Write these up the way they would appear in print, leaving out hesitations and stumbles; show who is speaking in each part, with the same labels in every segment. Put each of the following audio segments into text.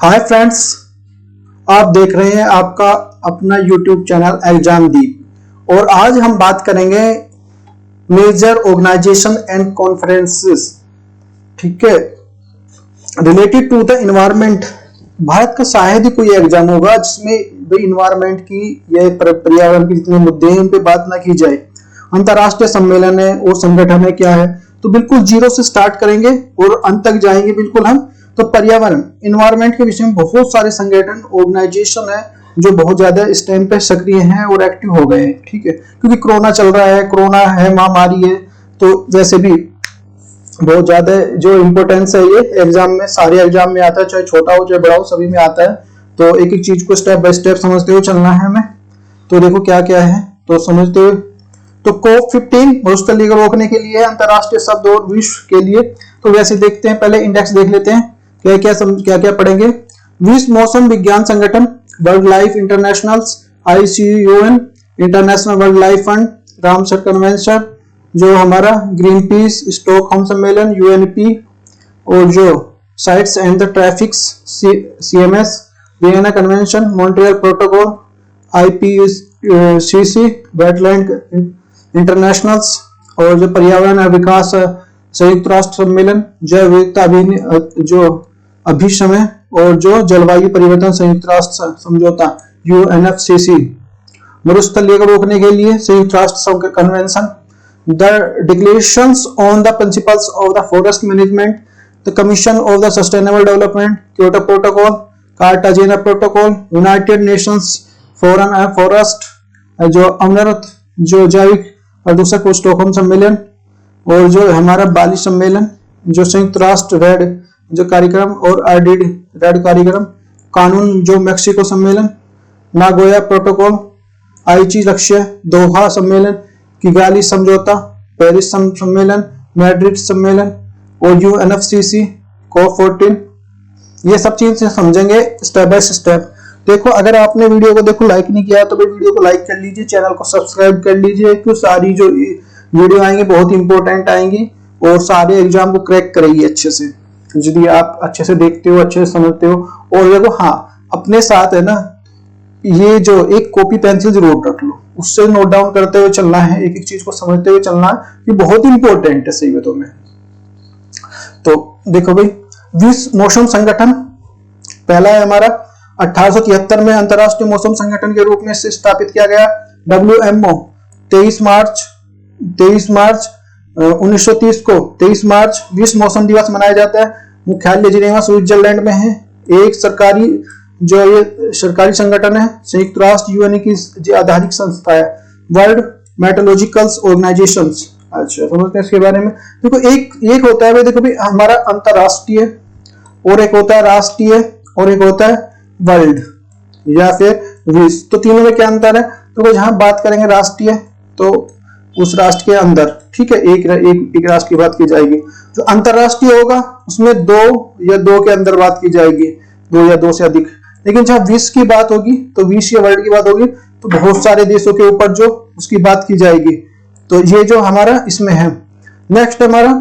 Speaker 1: Hi friends, आप देख रहे हैं आपका अपना यूट्यूब चैनल एग्जामदीप और आज हम बात करेंगे मेजर ऑर्गेनाइजेशन एंड कॉन्फ्रेंसेस। ठीक है, related to the environment. Bharat का शायद ही कोई एग्जाम होगा जिसमें भाई इन्वायरमेंट की या पर्यावरण के जितने मुद्दे हैं उन पे बात ना की जाए। अंतरराष्ट्रीय सम्मेलन है और संगठन है क्या है, तो बिल्कुल जीरो से स्टार्ट करेंगे और अंत तक जाएंगे बिल्कुल हम। तो पर्यावरण इन्वायरमेंट के विषय में बहुत सारे संगठन ऑर्गेनाइजेशन है जो बहुत ज्यादा इस टाइम पे सक्रिय हैं और एक्टिव हो गए हैं। ठीक है, क्योंकि कोरोना चल रहा है, कोरोना है, महामारी है, तो वैसे भी बहुत ज्यादा जो इम्पोर्टेंस है ये एग्जाम में, सारे एग्जाम में आता है, चाहे छोटा हो चाहे बड़ा हो, सभी में आता है। तो एक एक चीज को स्टेप बाय स्टेप समझते हुए चलना है हमें। तो देखो क्या क्या है तो समझते हुए। तो COP15 मरुस्थलीकरण को रोकने के लिए, अंतरराष्ट्रीय शब्द और विश्व के लिए। तो वैसे देखते हैं, पहले इंडेक्स देख लेते हैं क्या क्या पढ़ेंगे। विश्व मौसम विज्ञान संगठन, world life international, IUCN, international world life fund, Ramsar convention, जो हमारा ग्रीन पीस, स्टॉकहोम सम्मेलन, UNP, और जो sites and the traffics, CMS, Vienna convention, Montreal protocol, IPCC, wetland internationals, और जो पर्यावरण और विकास संयुक्त राष्ट्र सम्मेलन, जैव विविधता जो अभिशमन, और जो जलवायु परिवर्तन संयुक्त राष्ट्र समझौता, UNFCCC, मरुस्थलीकरण को रोकने के लिए संयुक्त राष्ट्र convention, the declarations on the principles of the forest management, the commission of the sustainable development, Kyoto protocol, Cartagena protocol, United Nations foreign and forest, जो अमरत जो जैविक प्रदूषक, स्टॉकहोम सम्मेलन, और जो हमारा बाली सम्मेलन, जो संयुक्त राष्ट्र रेड जो कार्यक्रम, और RDD रेड कार्यक्रम, कानून जो मैक्सिको सम्मेलन, नागोया प्रोटोकॉल, आईची लक्ष्य, दोहा सम्मेलन, किगाली समझौता, पेरिस सम्मेलन, मैड्रिड सम्मेलन, और UNFCCC, COP14। ये सब चीजें समझेंगे स्टेप बाय स्टेप। देखो, अगर आपने वीडियो को देखो लाइक नहीं किया तो भाई वीडियो को लाइक कर लीजिए, चैनल को सब्सक्राइब कर लीजिए, क्योंकि सारी जो वीडियो आएंगी बहुत इंपॉर्टेंट आएंगी और सारे एग्जाम को क्रैक करेगी अच्छे से, यदि आप अच्छे से देखते हो, अच्छे से समझते हो। और देखो, हाँ, अपने साथ है ना, ये जो एक कॉपी पेंसिल जरूर रख लो, उससे नोट डाउन करते हुए चलना है, एक एक चीज को समझते हुए चलना है, ये बहुत इंपॉर्टेंट है सही में तो। तो देखो भाई, विश्व मौसम संगठन पहला है हमारा, 1873 में अंतरराष्ट्रीय मौसम संगठन के रूप में स्थापित किया गया। WMO 23 मार्च 1930 को 23 मार्च विश्व मौसम दिवस मनाया जाता है। मुख्यालय जिनेवा स्विट्जरलैंड में है। एक सरकारी संगठन है, संयुक्त राष्ट्र UN की आधारित संस्था है, वर्ल्ड मेट्रोलॉजिकल ऑर्गेनाइजेशन। अच्छा, समझते हैं इसके बारे में। देखो, एक होता है, देखो भी हमारा अंतरराष्ट्रीय, और एक होता है राष्ट्रीय, और एक होता है वर्ल्ड या फिर विश्व। तो तीनों में क्या अंतर है? तो जहां बात करेंगे राष्ट्रीय, तो उस राष्ट्र के अंदर, ठीक है, एक राष्ट्र की बात की जाएगी। जो अंतरराष्ट्रीय होगा उसमें दो या दो के अंदर बात की जाएगी, दो या दो से अधिक। लेकिन जहां विश्व की बात होगी, तो विश्व या वर्ल्ड की बात होगी, तो बहुत सारे देशों के ऊपर जो उसकी बात की जाएगी। तो ये जो हमारा इसमें है। नेक्स्ट हमारा,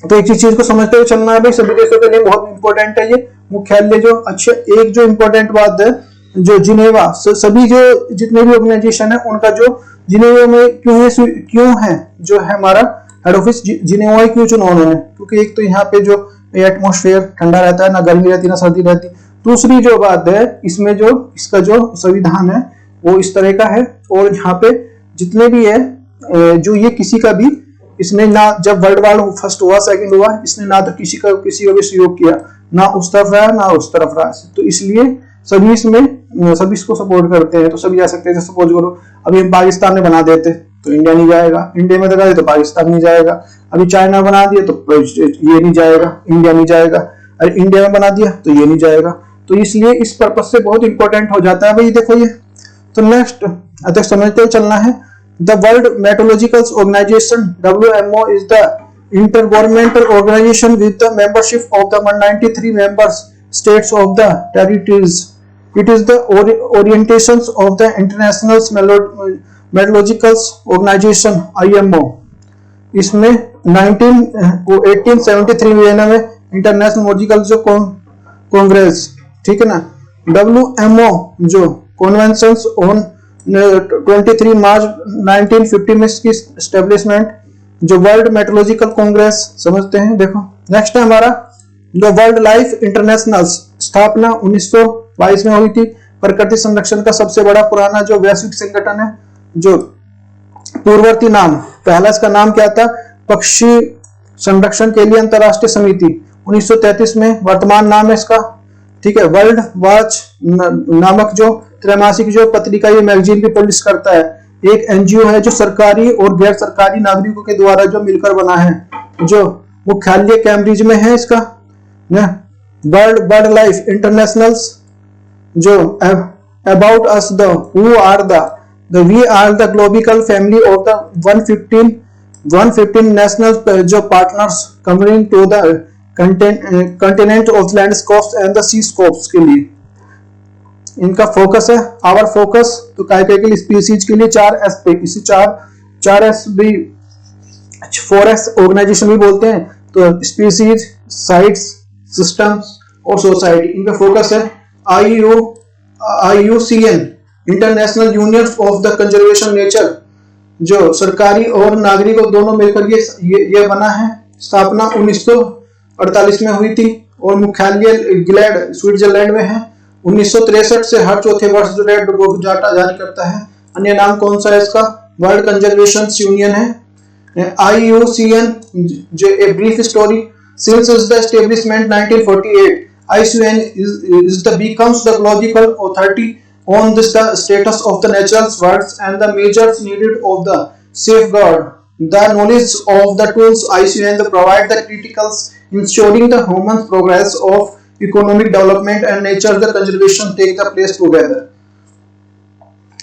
Speaker 1: तो एक चीज को समझते हुए चलना है भाई, सभी देशों के लिए बहुत इंपॉर्टेंट है ये मुख्यालय। जो अच्छा, एक जो इंपॉर्टेंट बात है, जो जिनेवा, सभी जो जितने भी ऑर्गेनाइजेशन है उनका जो जिनेवा में क्यों है जो है हमारा हेड ऑफिस जिनेवा क्यों चुना उन्होंने? क्योंकि एक तो यहाँ पे जो एटमॉस्फेयर ठंडा रहता है, ना गर्मी रहती ना सर्दी रहती। दूसरी जो बात है, इसमें जो इसका जो संविधान है वो इस तरह का है, और यहाँ पे जितने भी है जो ये किसी का भी, इसने ना जब वर्ल्ड वॉर फर्स्ट हुआ, सेकंड हुआ, इसने ना तो किसी का भी सहयोग किया, ना उस तरफ रहा ना उस तरफ रहा। तो इसलिए सभी इसको सपोर्ट करते हैं। तो सभी जा सकते हैं, सपोर्ट करो। अभी हम पाकिस्तान में बना देते तो इंडिया नहीं जाएगा, इंडिया में लगा दे तो पाकिस्तान नहीं जाएगा। अभी चाइना बना दिया तो ये नहीं जाएगा, इंडिया नहीं जाएगा। अरे इंडिया में बना दिया तो ये नहीं जाएगा। तो इसलिए इस पर्पज से बहुत इंपॉर्टेंट हो जाता है भाई। देखो ये, तो नेक्स्ट अतः समझते हुए चलना है। The World Meteorological Organization (WMO) is the intergovernmental organization with the membership of the 193 member states of the territories. It is the orientations of the International Meteorological Organization (IMO). इसमें 1873 में इंटरनेशनल मेट्रोलॉजिकल जो कांग्रेस, ठीक है ना। WMO जो conventions on 23 मार्च 1950 में इसकी establishment, जो वर्ल्ड मेट्रोलॉजिकल कांग्रेस समझते हैं। देखो नेक्स्ट है हमारा जो वर्ल्ड लाइफ इंटरनेशनल, स्थापना 1922 में हुई थी। प्रकृति संरक्षण का सबसे बड़ा पुराना जो वैश्विक संगठन है, जो पूर्ववर्ती नाम, पहला इसका नाम क्या था, पक्षी संरक्षण के लिए अंतरराष्ट्रीय समिति 1933 में, वर्तमान नाम है इसका, ठीक है। वर्ल्ड वॉच नामक जो त्रैमासिक जो पत्रिका, ये मैगजीन भी पब्लिश करता है। एक एनजीओ है जो सरकारी और गैर सरकारी नागरिकों के द्वारा जो मिलकर बना है, जो मुख्यालय कैम्ब्रिज में है इसका। वर्ल्ड बर्ड लाइफ इंटरनेशनल जो about us the who are the we are the global family of the 115 national जो partners covering to the continent of landscapes and the seascapes के लिए इनका फोकस है। Our focus तो काय के लिए स्पीसीज के लिए 4S पे, इसी 4S भी 4S ऑर्गेनाइजेशन भी बोलते हैं। तो स्पीसीज, साइट्स, सिस्टम्स और सोसाइटी, इनका फोकस है। IUCN international Union of the conservation nature, जो सरकारी और नागरिकों दोनों मिलकर ये बना है। स्थापना 1948 में हुई थी और मुख्यालय ग्लैड स्विट्जरलैंड में है। 1963 से हर चौथे वर्ष जो रेड रिपोर्ट जारी करता है। अन्य नाम कौन सा है इसका, वर्ल्ड कंजर्वेशन यूनियन है। IUCN जो a brief story, since the establishment 1948 IUCN is the becomes the global authority on the status of the natural worlds and the measures needed of the safeguard the knowledge of the tools IUCN provide the criticals ensuring the human progress of economic development and nature the conservation take the place together।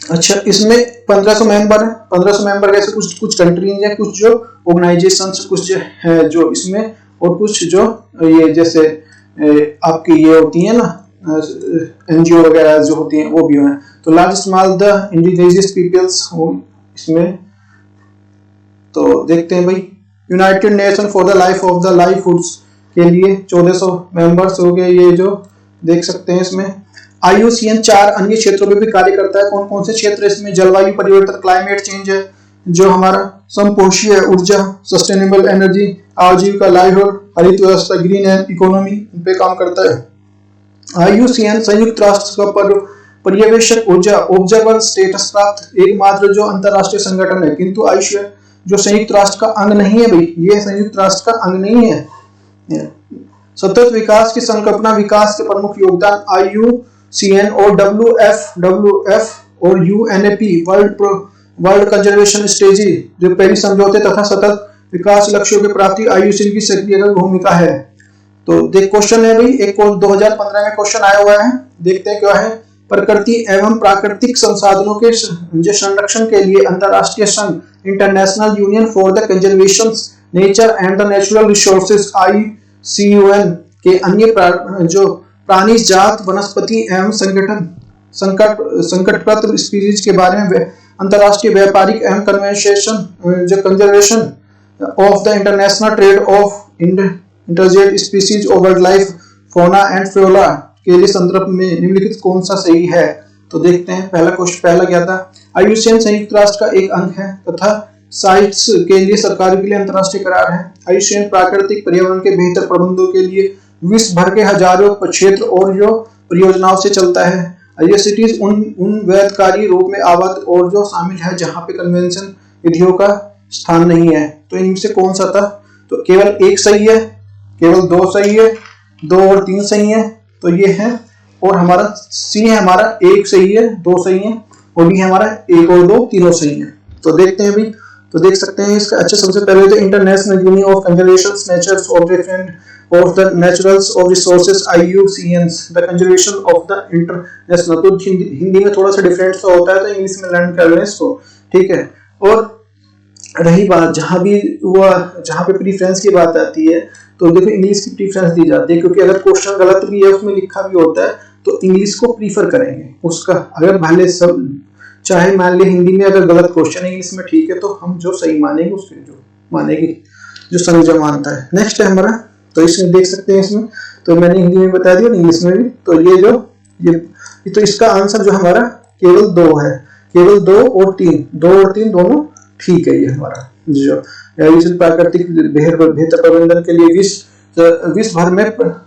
Speaker 1: अच्छा, इसमें 1500 member है। 1500 member कैसे, कुछ countries हैं, कुछ जो organisations कुछ है जो इसमें, और कुछ जो ये जैसे आपकी ये होती है ना एनजीओ वगैरह जो होती हैं वो भी हैं। तो large small the indigenous peoples इसमें, तो देखते हैं भाई। United Nation for the life of the livelihoods के लिए 1400 मेंबर्स हो गए, ये जो देख सकते हैं इसमें। IUCN 4 अन्य क्षेत्रों में भी कार्य करता है। कौन कौन से क्षेत्र इसमें, जलवायु परिवर्तन क्लाइमेट चेंज है, जो हमारा संपोषीय ऊर्जा सस्टेनेबल एनर्जी, आजीविका लाइवहुड, हरित व्यवस्था ग्रीन एंड इकोनॉमी पे काम करता है। IUCN संयुक्त राष्ट्र का पर्यवेक्षक ऊर्जा ऑब्जर्वर स्टेटस प्राप्त एकमात्र जो अंतरराष्ट्रीय संगठन है, किंतु IUCN जो संयुक्त राष्ट्र का अंग नहीं है भाई, ये संयुक्त राष्ट्र का अंग नहीं है। सतत विकास की संकल्पना विकास के प्रमुख योगदान IUCN और WWF और UNEP वर्ल्ड कंजर्वेशन स्ट्रेटेजी जो पेरिस समझौते तथा सतत विकास लक्ष्यों की प्राप्ति IUCN की सक्रिय भूमिका है। तो देख क्वेश्चन है भाई, एक 2015 में क्वेश्चन आया हुआ है, देखते हैं क्या है। प्रकृति एवं प्राकृतिक संसाधनों के संरक्षण के लिए अंतरराष्ट्रीय संघ international union for the conservation nature and the natural resources ICUN के अन्य जो प्राणी जात वनस्पति एवं संकटग्रस्त स्पीशीज के बारे में अंतरराष्ट्रीय व्यापारिक एवं conservation of the international trade off इंटरजेट species of wild life fauna and flora के लिए संदर्भ में निम्नलिखित कौन सा सही है। तो देखते हैं, पहला क्वेश्चन पहला क्या था। IUCN संयुक्त राष्ट्र का एक अंग है तथा साइट्स के लिए सरकार के लिए अंतरराष्ट्रीय करार है। IUCN प्राकृतिक पर्यावरण के बेहतर प्रबंधों के लिए विश्व भर के हजारों क्षेत्र और जो परियोजनाओं से चलता है। IUCN उन वैधकारी रूप में आबद्ध और जो शामिल है जहां पे कन्वेंशन विधियों का स्थान नहीं है। तो इनमें से कौन सा था, तो केवल एक सही है, केवल 2 सही है, 2 और 3 सही है, तो ये है। और हमारा सी है, हमारा 1 सही है, 2 सही है, और डी है हमारा 1 और 2 तीनों सही है। तो देखते हैं भाई, तो देख सकते हैं इसका। अच्छा, सबसे पहले तो International Union of Conservation natures of different of the naturals of resources IUCN the conservation of the international। तो हिंदी में थोड़ा सा डिफरेंट सा होता है, तो इंग्लिश में लर्न कर लें इसको, ठीक है। और रही बात जहां पे प्रीफ्रेंस की बात आती है, तो देखो इंग्लिश की प्रीफ्रेंस दी जाती है, क्योंकि अगर क्वेश्चन गलत भी है उसमें लिखा भी होता है तो इंग्लिश को प्रीफर करेंगे उसका। अगर भले सब चाहे मान ले हिंदी में अगर गलत क्वेश्चन है इंग्लिश में ठीक है, तो हम जो सही मानेंगे उसके जो मानेगी जो समझ मानता है। नेक्स्ट है हमारा, तो इसमें देख सकते हैं, इसमें तो मैंने हिंदी में बता दिया, इंग्लिश में भी। तो ये तो इसका आंसर जो हमारा केवल 2 है, केवल 2 और 3 दोनों ठीक है। ये हमारा जो प्राकृतिक बेहतर प्रबंधन के लिए विश्व भर में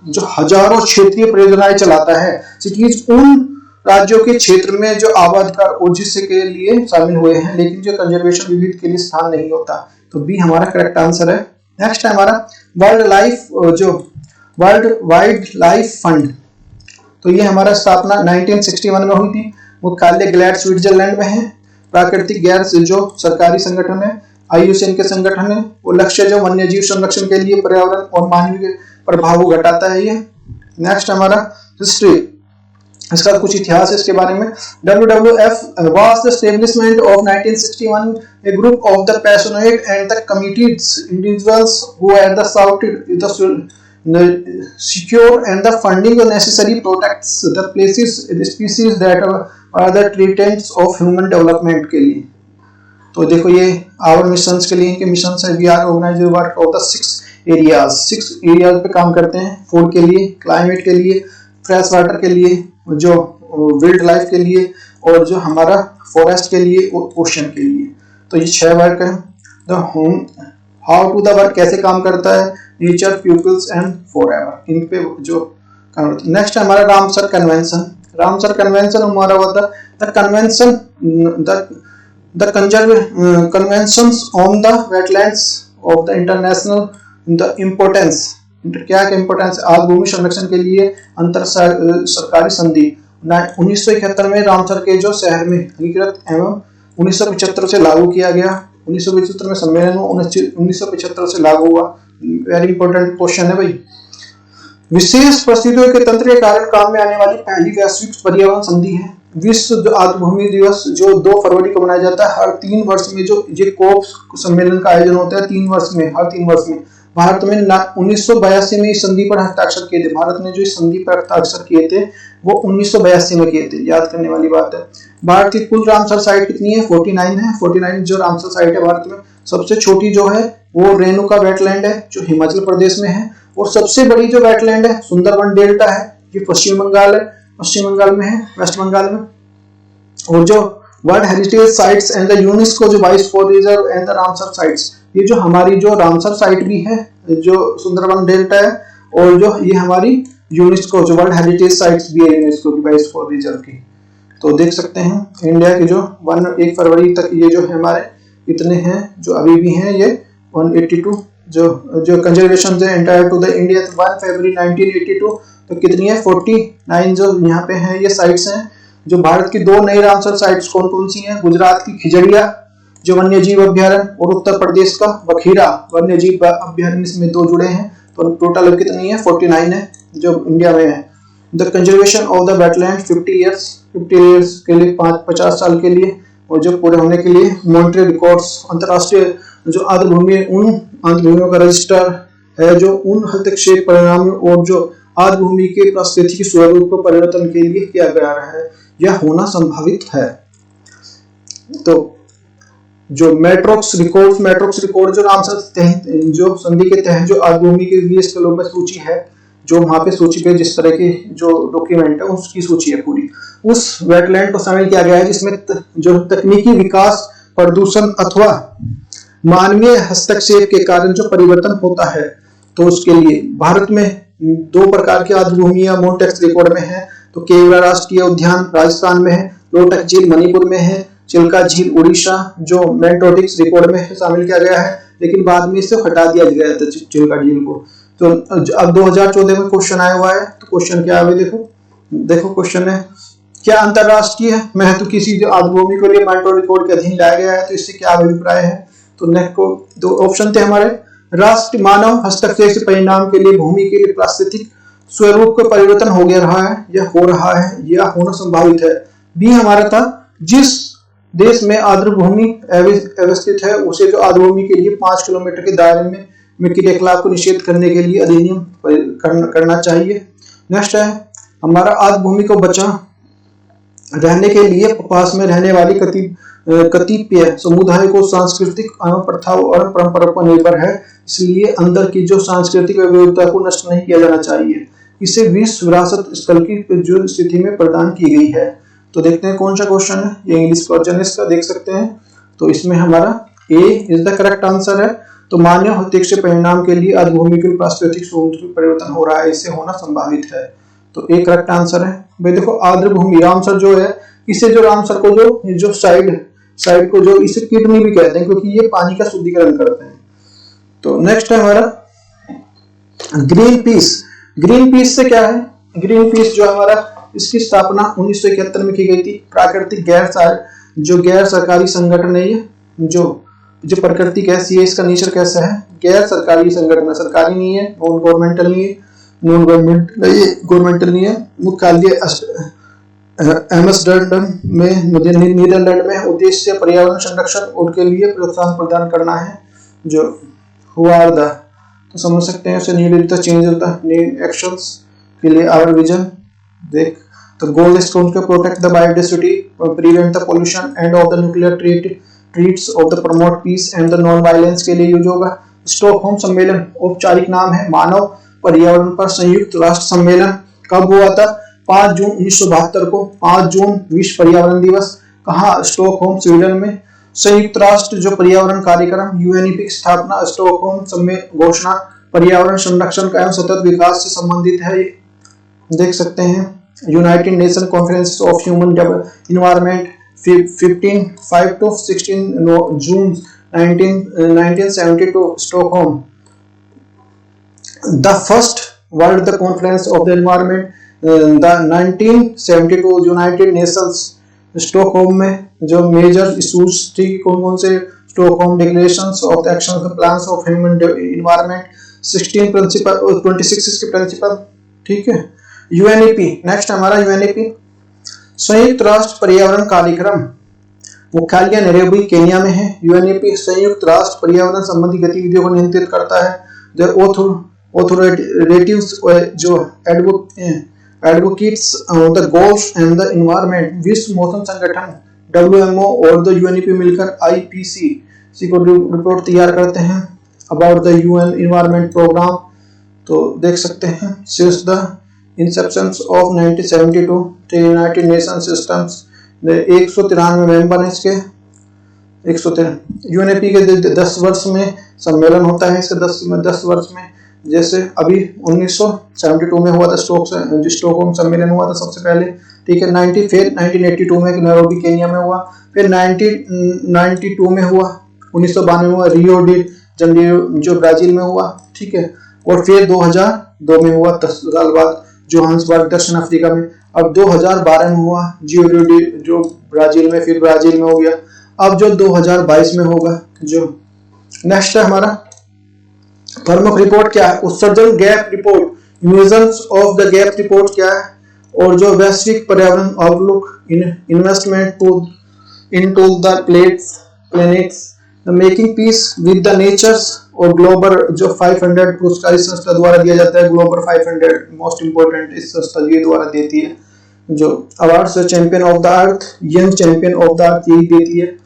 Speaker 1: जो हजारों क्षेत्रीय परियोजनाएं चलाता है। सिटीज उन राज्यों के क्षेत्र में जो आबादकार ओजिसे के लिए शामिल हुए हैं, लेकिन जो कंजर्वेशन विविध के लिए स्थान नहीं होता। तो बी हमारा करेक्ट आंसर है। नेक्स्ट है हमारा वर्ल्ड वाइल्ड लाइफ फंड। तो ये हमारा स्थापना 1961 में हुई थी। मुख्यालय ग्लैड स्विट्जरलैंड में है। प्राकृतिक गैर जो सरकारी संगठन है, IUCN के संगठन है। वो लक्ष्य जो वन्य जीव संरक्षण के लिए पर्यावरण और मानवीय प्रभाव को घटाता है ये। नेक्स्ट हमारा हिस्ट्री, इसका कुछ इतिहास है इसके बारे में। WWF was the establishment of 1961 a group of the passionate and the committed individuals who had the sought the secure and the funding necessary protects the places the species that are the threats of human development के लिए। तो देखो ये our missions के लिए इनके missions है। We are organised work of the 6 areas पे काम करते हैं। फूड के लिए, क्लाइमेट के लिए, फ्रेश वाटर के लिए, जो विल्ड लाइफ के लिए, और जो हमारा फॉरेस्ट के लिए और ओशन के लिए। तो ये 6 वर्क है। The how to the work कैसे काम करता है, नेचर, पीपल्स एंड फॉरएवर, इन पे जो काम। नेक्स्ट हमारा रामसर कन्वेंशन। रामसर कन्वेंशन हमारा होता है the convention the conventions on the wetlands of the international the importance क्या इम्पोर्टेंस आर्द्र भूमि संरक्षण के लिए अंतर सरकारी संधि 1971 में रामसर के जो शहर में अंगीकृत एवं 1975 से लागू किया गया। 1975 में सम्मेलन हुआ, 1975 से लागू हुआ। वेरी इंपॉर्टेंट क्वेश्चन है भाई। विशेष परिस्थितियों के तंत्र के कारण काम में आने वाली पहली वैश्विक पर्यावरण संधि है। विश्व आर्द्र भूमि दिवस जो 2 फरवरी को मनाया जाता है। हर 3 वर्ष में जो ये कोप सम्मेलन का आयोजन होता है, 3 वर्ष में, हर 3 वर्ष में। भारत में 1982 में इस संधि पर हस्ताक्षर किए थे। भारत ने जो इस संधि पर हस्ताक्षर किए थे वो 1982 में किए थे, याद करने वाली बात है। भारत की कुल रामसर साइट कितनी है? 49 है। 49 जो रामसर साइट है भारत में। सबसे छोटी जो है वो रेणुका वेटलैंड है जो हिमाचल प्रदेश में है, और सबसे बड़ी जो वेटलैंड है सुंदरबन डेल्टा है, ये पश्चिम बंगाल है, पश्चिम बंगाल में है, वेस्ट बंगाल में। और जो world heritage sites and the UNESCO जो biosphere reserve and the Ramsar sites, ये जो हमारी जो रामसर साइट भी है, जो सुंदरबन डेल्टा है, और जो ये हमारी यूनेस्को जो वर्ल्ड हेरिटेज साइट्स भी है यूनेस्को की बायोस्फीयर रिजर्व की। तो देख सकते हैं इंडिया के जो 1 फरवरी तक ये जो है हमारे इतने हैं जो अभी भी हैं, ये 182 जो कंजर्वेशन है एंटायर टू द इंडिया 1 फरवरी 1982। तो कितनी है? 49 जो यहाँ पे हैं ये साइट्स हैं। जो भारत की 2 नई रामसर साइट्स कौन कौन सी हैं? गुजरात की खिजड़िया जो वन्य जीव अभ्यारण्य, और उत्तर प्रदेश का बखीरा वन्य जीव अभ्यारण्य, इसमें 2 जुड़े हैं। तो टोटल कितनी है? 49 है जो इंडिया में है। The conservation of the wetland 50 years के लिए 50 साल के लिए, और जो पूरे होने के लिए मॉन्ट्रियल रिकॉर्ड्स अंतरराष्ट्रीय जो आर्द्र भूमि उन आर्द्र भूमियों का रजिस्टर है जो उन हस्तक्षेप परिणाम और जो आर्द्र भूमि के पारिस्थितिकी स्वरूप को परिवर्तन के लिए किया गया है, यह होना संभावित है। तो जो मैट्रिक्स रिकॉर्ड जो रामसर जो संधि के तहत जो आर्द्र भूमि के लिए इसके लोग में सूची है, जो वहां पे सूची पे जिस तरह की जो डॉक्यूमेंट है उसकी सूची है पूरी, उस वेटलैंड को शामिल किया गया है जिसमें जो तकनीकी विकास, प्रदूषण अथवा मानवीय हस्तक्षेप के कारण जो परिवर्तन होता है। तो उसके लिए भारत में 2 प्रकार की आर्द्र भूमियां मोनटेक्स रिकॉर्ड में है। तो केवड़ा राष्ट्रीय उद्यान राजस्थान में है, लोटक झील मणिपुर में है, चिल्का झील उड़ीसा जो मैंटोटिक्स रिकॉर्ड में शामिल किया गया है, लेकिन बाद में इसे हटा दिया गया था चिल्का झील को। तो अब 2014 में क्वेश्चन आया हुआ है। तो क्वेश्चन क्या है? देखो क्वेश्चन है क्या अंतरराष्ट्रीय महत्व किसी जो आर्द्र भूमि को लिए मैंटो रिकॉर्ड के अधीन लाया गया है? तो इससे क्या अभिप्राय है? तो नेक्स्ट को 2 ऑप्शन थे हमारे। राष्ट्र मानव हस्तक्षेप से परिणाम के लिए भूमि के लिए पारिस्थितिक स्वरूप का परिवर्तन हो गया रहा है, यह हो रहा है, यह होना संभावित है। बी हमारा था जिस देश में आर्द्र भूमि अवस्थित है उसे जो आर्द्र भूमि के लिए 5 किलोमीटर के दायरे में क्रियाकलाप को निषेध करने के लिए अधिनियम करना चाहिए। नेक्स्ट है हमारा आर्द्र भूमि को रहने के लिए पास में रहने वाली कतिपय समुदाय को सांस्कृतिक प्रथाओं और परंपराओं पर निर्भर है, इसलिए अंदर की जो सांस्कृतिक विविधता को नष्ट नहीं किया जाना चाहिए। इसे विश्व विरासत स्थल की जो स्थिति में प्रदान की गई है। तो देखते हैं कौन सा क्वेश्चन है, ये इंग्लिश वर्जन है इसका, देख सकते हैं। तो इसमें हमारा ए इज द करेक्ट आंसर है। तो मान्य प्रत्यक्ष परिणाम के लिए आर्द्र भूमि के प्राकृतिक स्वरूप परिवर्तन हो रहा है, इससे होना संभावित है। तो एक करेक्ट आंसर है भाई। देखो आर्द्र भूमि रामसर जो है, इसे जो रामसर को जो साइड को जो इसे किडनी भी कहते हैं, क्योंकि ये पानी का शुद्धिकरण करते हैं। तो नेक्स्ट है हमारा ग्रीन पीस। ग्रीन पीस से क्या है, ग्रीन पीस जो हमारा, इसकी स्थापना 1971 में की गई थी। प्राकृतिक गैर सरकारी संगठन है ये, जो प्राकृतिक है, ये इसका नेचर कैसा है, गैर सरकारी संगठन है, सरकारी नहीं है, नॉन गवर्नमेंटल नहीं है। मुख्यालय एम्स्टर्डम में नीदरलैंड में। उद्देश्य पर्यावरण संरक्षण और के लिए प्रोत्साहन प्रदान करना है। जो हुआ तो समझ सकते हैं, need the change of the actions के लिए आवर विजन। देख तो goal is to protect the biodiversity, prevent the pollution and of the nuclear treats of the promote peace and the non violence के लिए यूज होगा। Stockholm सम्मेलन औपचारिक नाम है मानव पर्यावरण पर संयुक्त राष्ट्र सम्मेलन। कब हुआ था, 5 जून 1972 को। 5 जून विश्व पर्यावरण दिवस। कहाँ, स्टॉकहोम स्वीडन में। संयुक्त राष्ट्र जो पर्यावरण कार्यक्रम यूएनईपी की स्थापना स्टॉकहोम घोषणा पर्यावरण संरक्षण का एवं सतत विकास से संबंधित है। देख सकते हैं United Nation Conference of Human Environment 5 to 16 June 1972 Stockholm. The first World Conference of the Environment, the 1972 United Nations. Stockholm में जो मेजर इशूज थी कौन से, Stockholm declarations of the action plans of human environment, 16 principle और 26 इसके principal. ठीक है। UNEP, next हमारा यूएनईपी संयुक्त राष्ट्र पर्यावरण कार्यक्रम, मुख्यालय नैरोबी केन्या में है। यूएनईपी संयुक्त राष्ट्र पर्यावरण संबंधी गतिविधियों को नियंत्रित करता है। द ऑथोरिटीज जो advocates the goals and the environment, विश्व मौसम संगठन WMO और द यूएनईपी मिलकर IPCC को रिपोर्ट तैयार करते हैं about the UN environment programme. तो देख सकते हैं since the inception of 1972 United Nation systems 193 member हैं इसके। 113 यूएनईपी के 10 वर्ष में सम्मेलन होता है इसके 10 वर्ष में। जैसे अभी 1972 में हुआ था स्टॉकहोम सम्मेलन हुआ था सबसे पहले। ठीक है। 1982 में नैरोबी केन्या में हुआ, फिर 1992 में हुआ, 1992 में हुआ रियो डी जनेरियो जो ब्राजील में हुआ। ठीक है। और फिर 2002 में हुआ 10 साल बाद जोहान्सबर्ग दक्षिण अफ्रीका में। अब 2012 में हुआ जो ब्राजील में, फिर ब्राजील में हो गया। अब जो 2022 में होगा जो नेक्स्ट है हमारा प्रमुख रिपोर्ट क्या है, उत्सर्जन gap report, emissions of the gap report क्या है, और जो वैश्विक पर्यावरण outlook, investment into the planets, the making peace with the natures, और ग्लोबल जो 500 पुरस्कार इस संस्था द्वारा दिया जाता है। ग्लोबल 500 मोस्ट इंपोर्टेंट इस संस्था ये द्वारा देती है। जो awards champion of the Earth, young champion of the Earth यही देती है।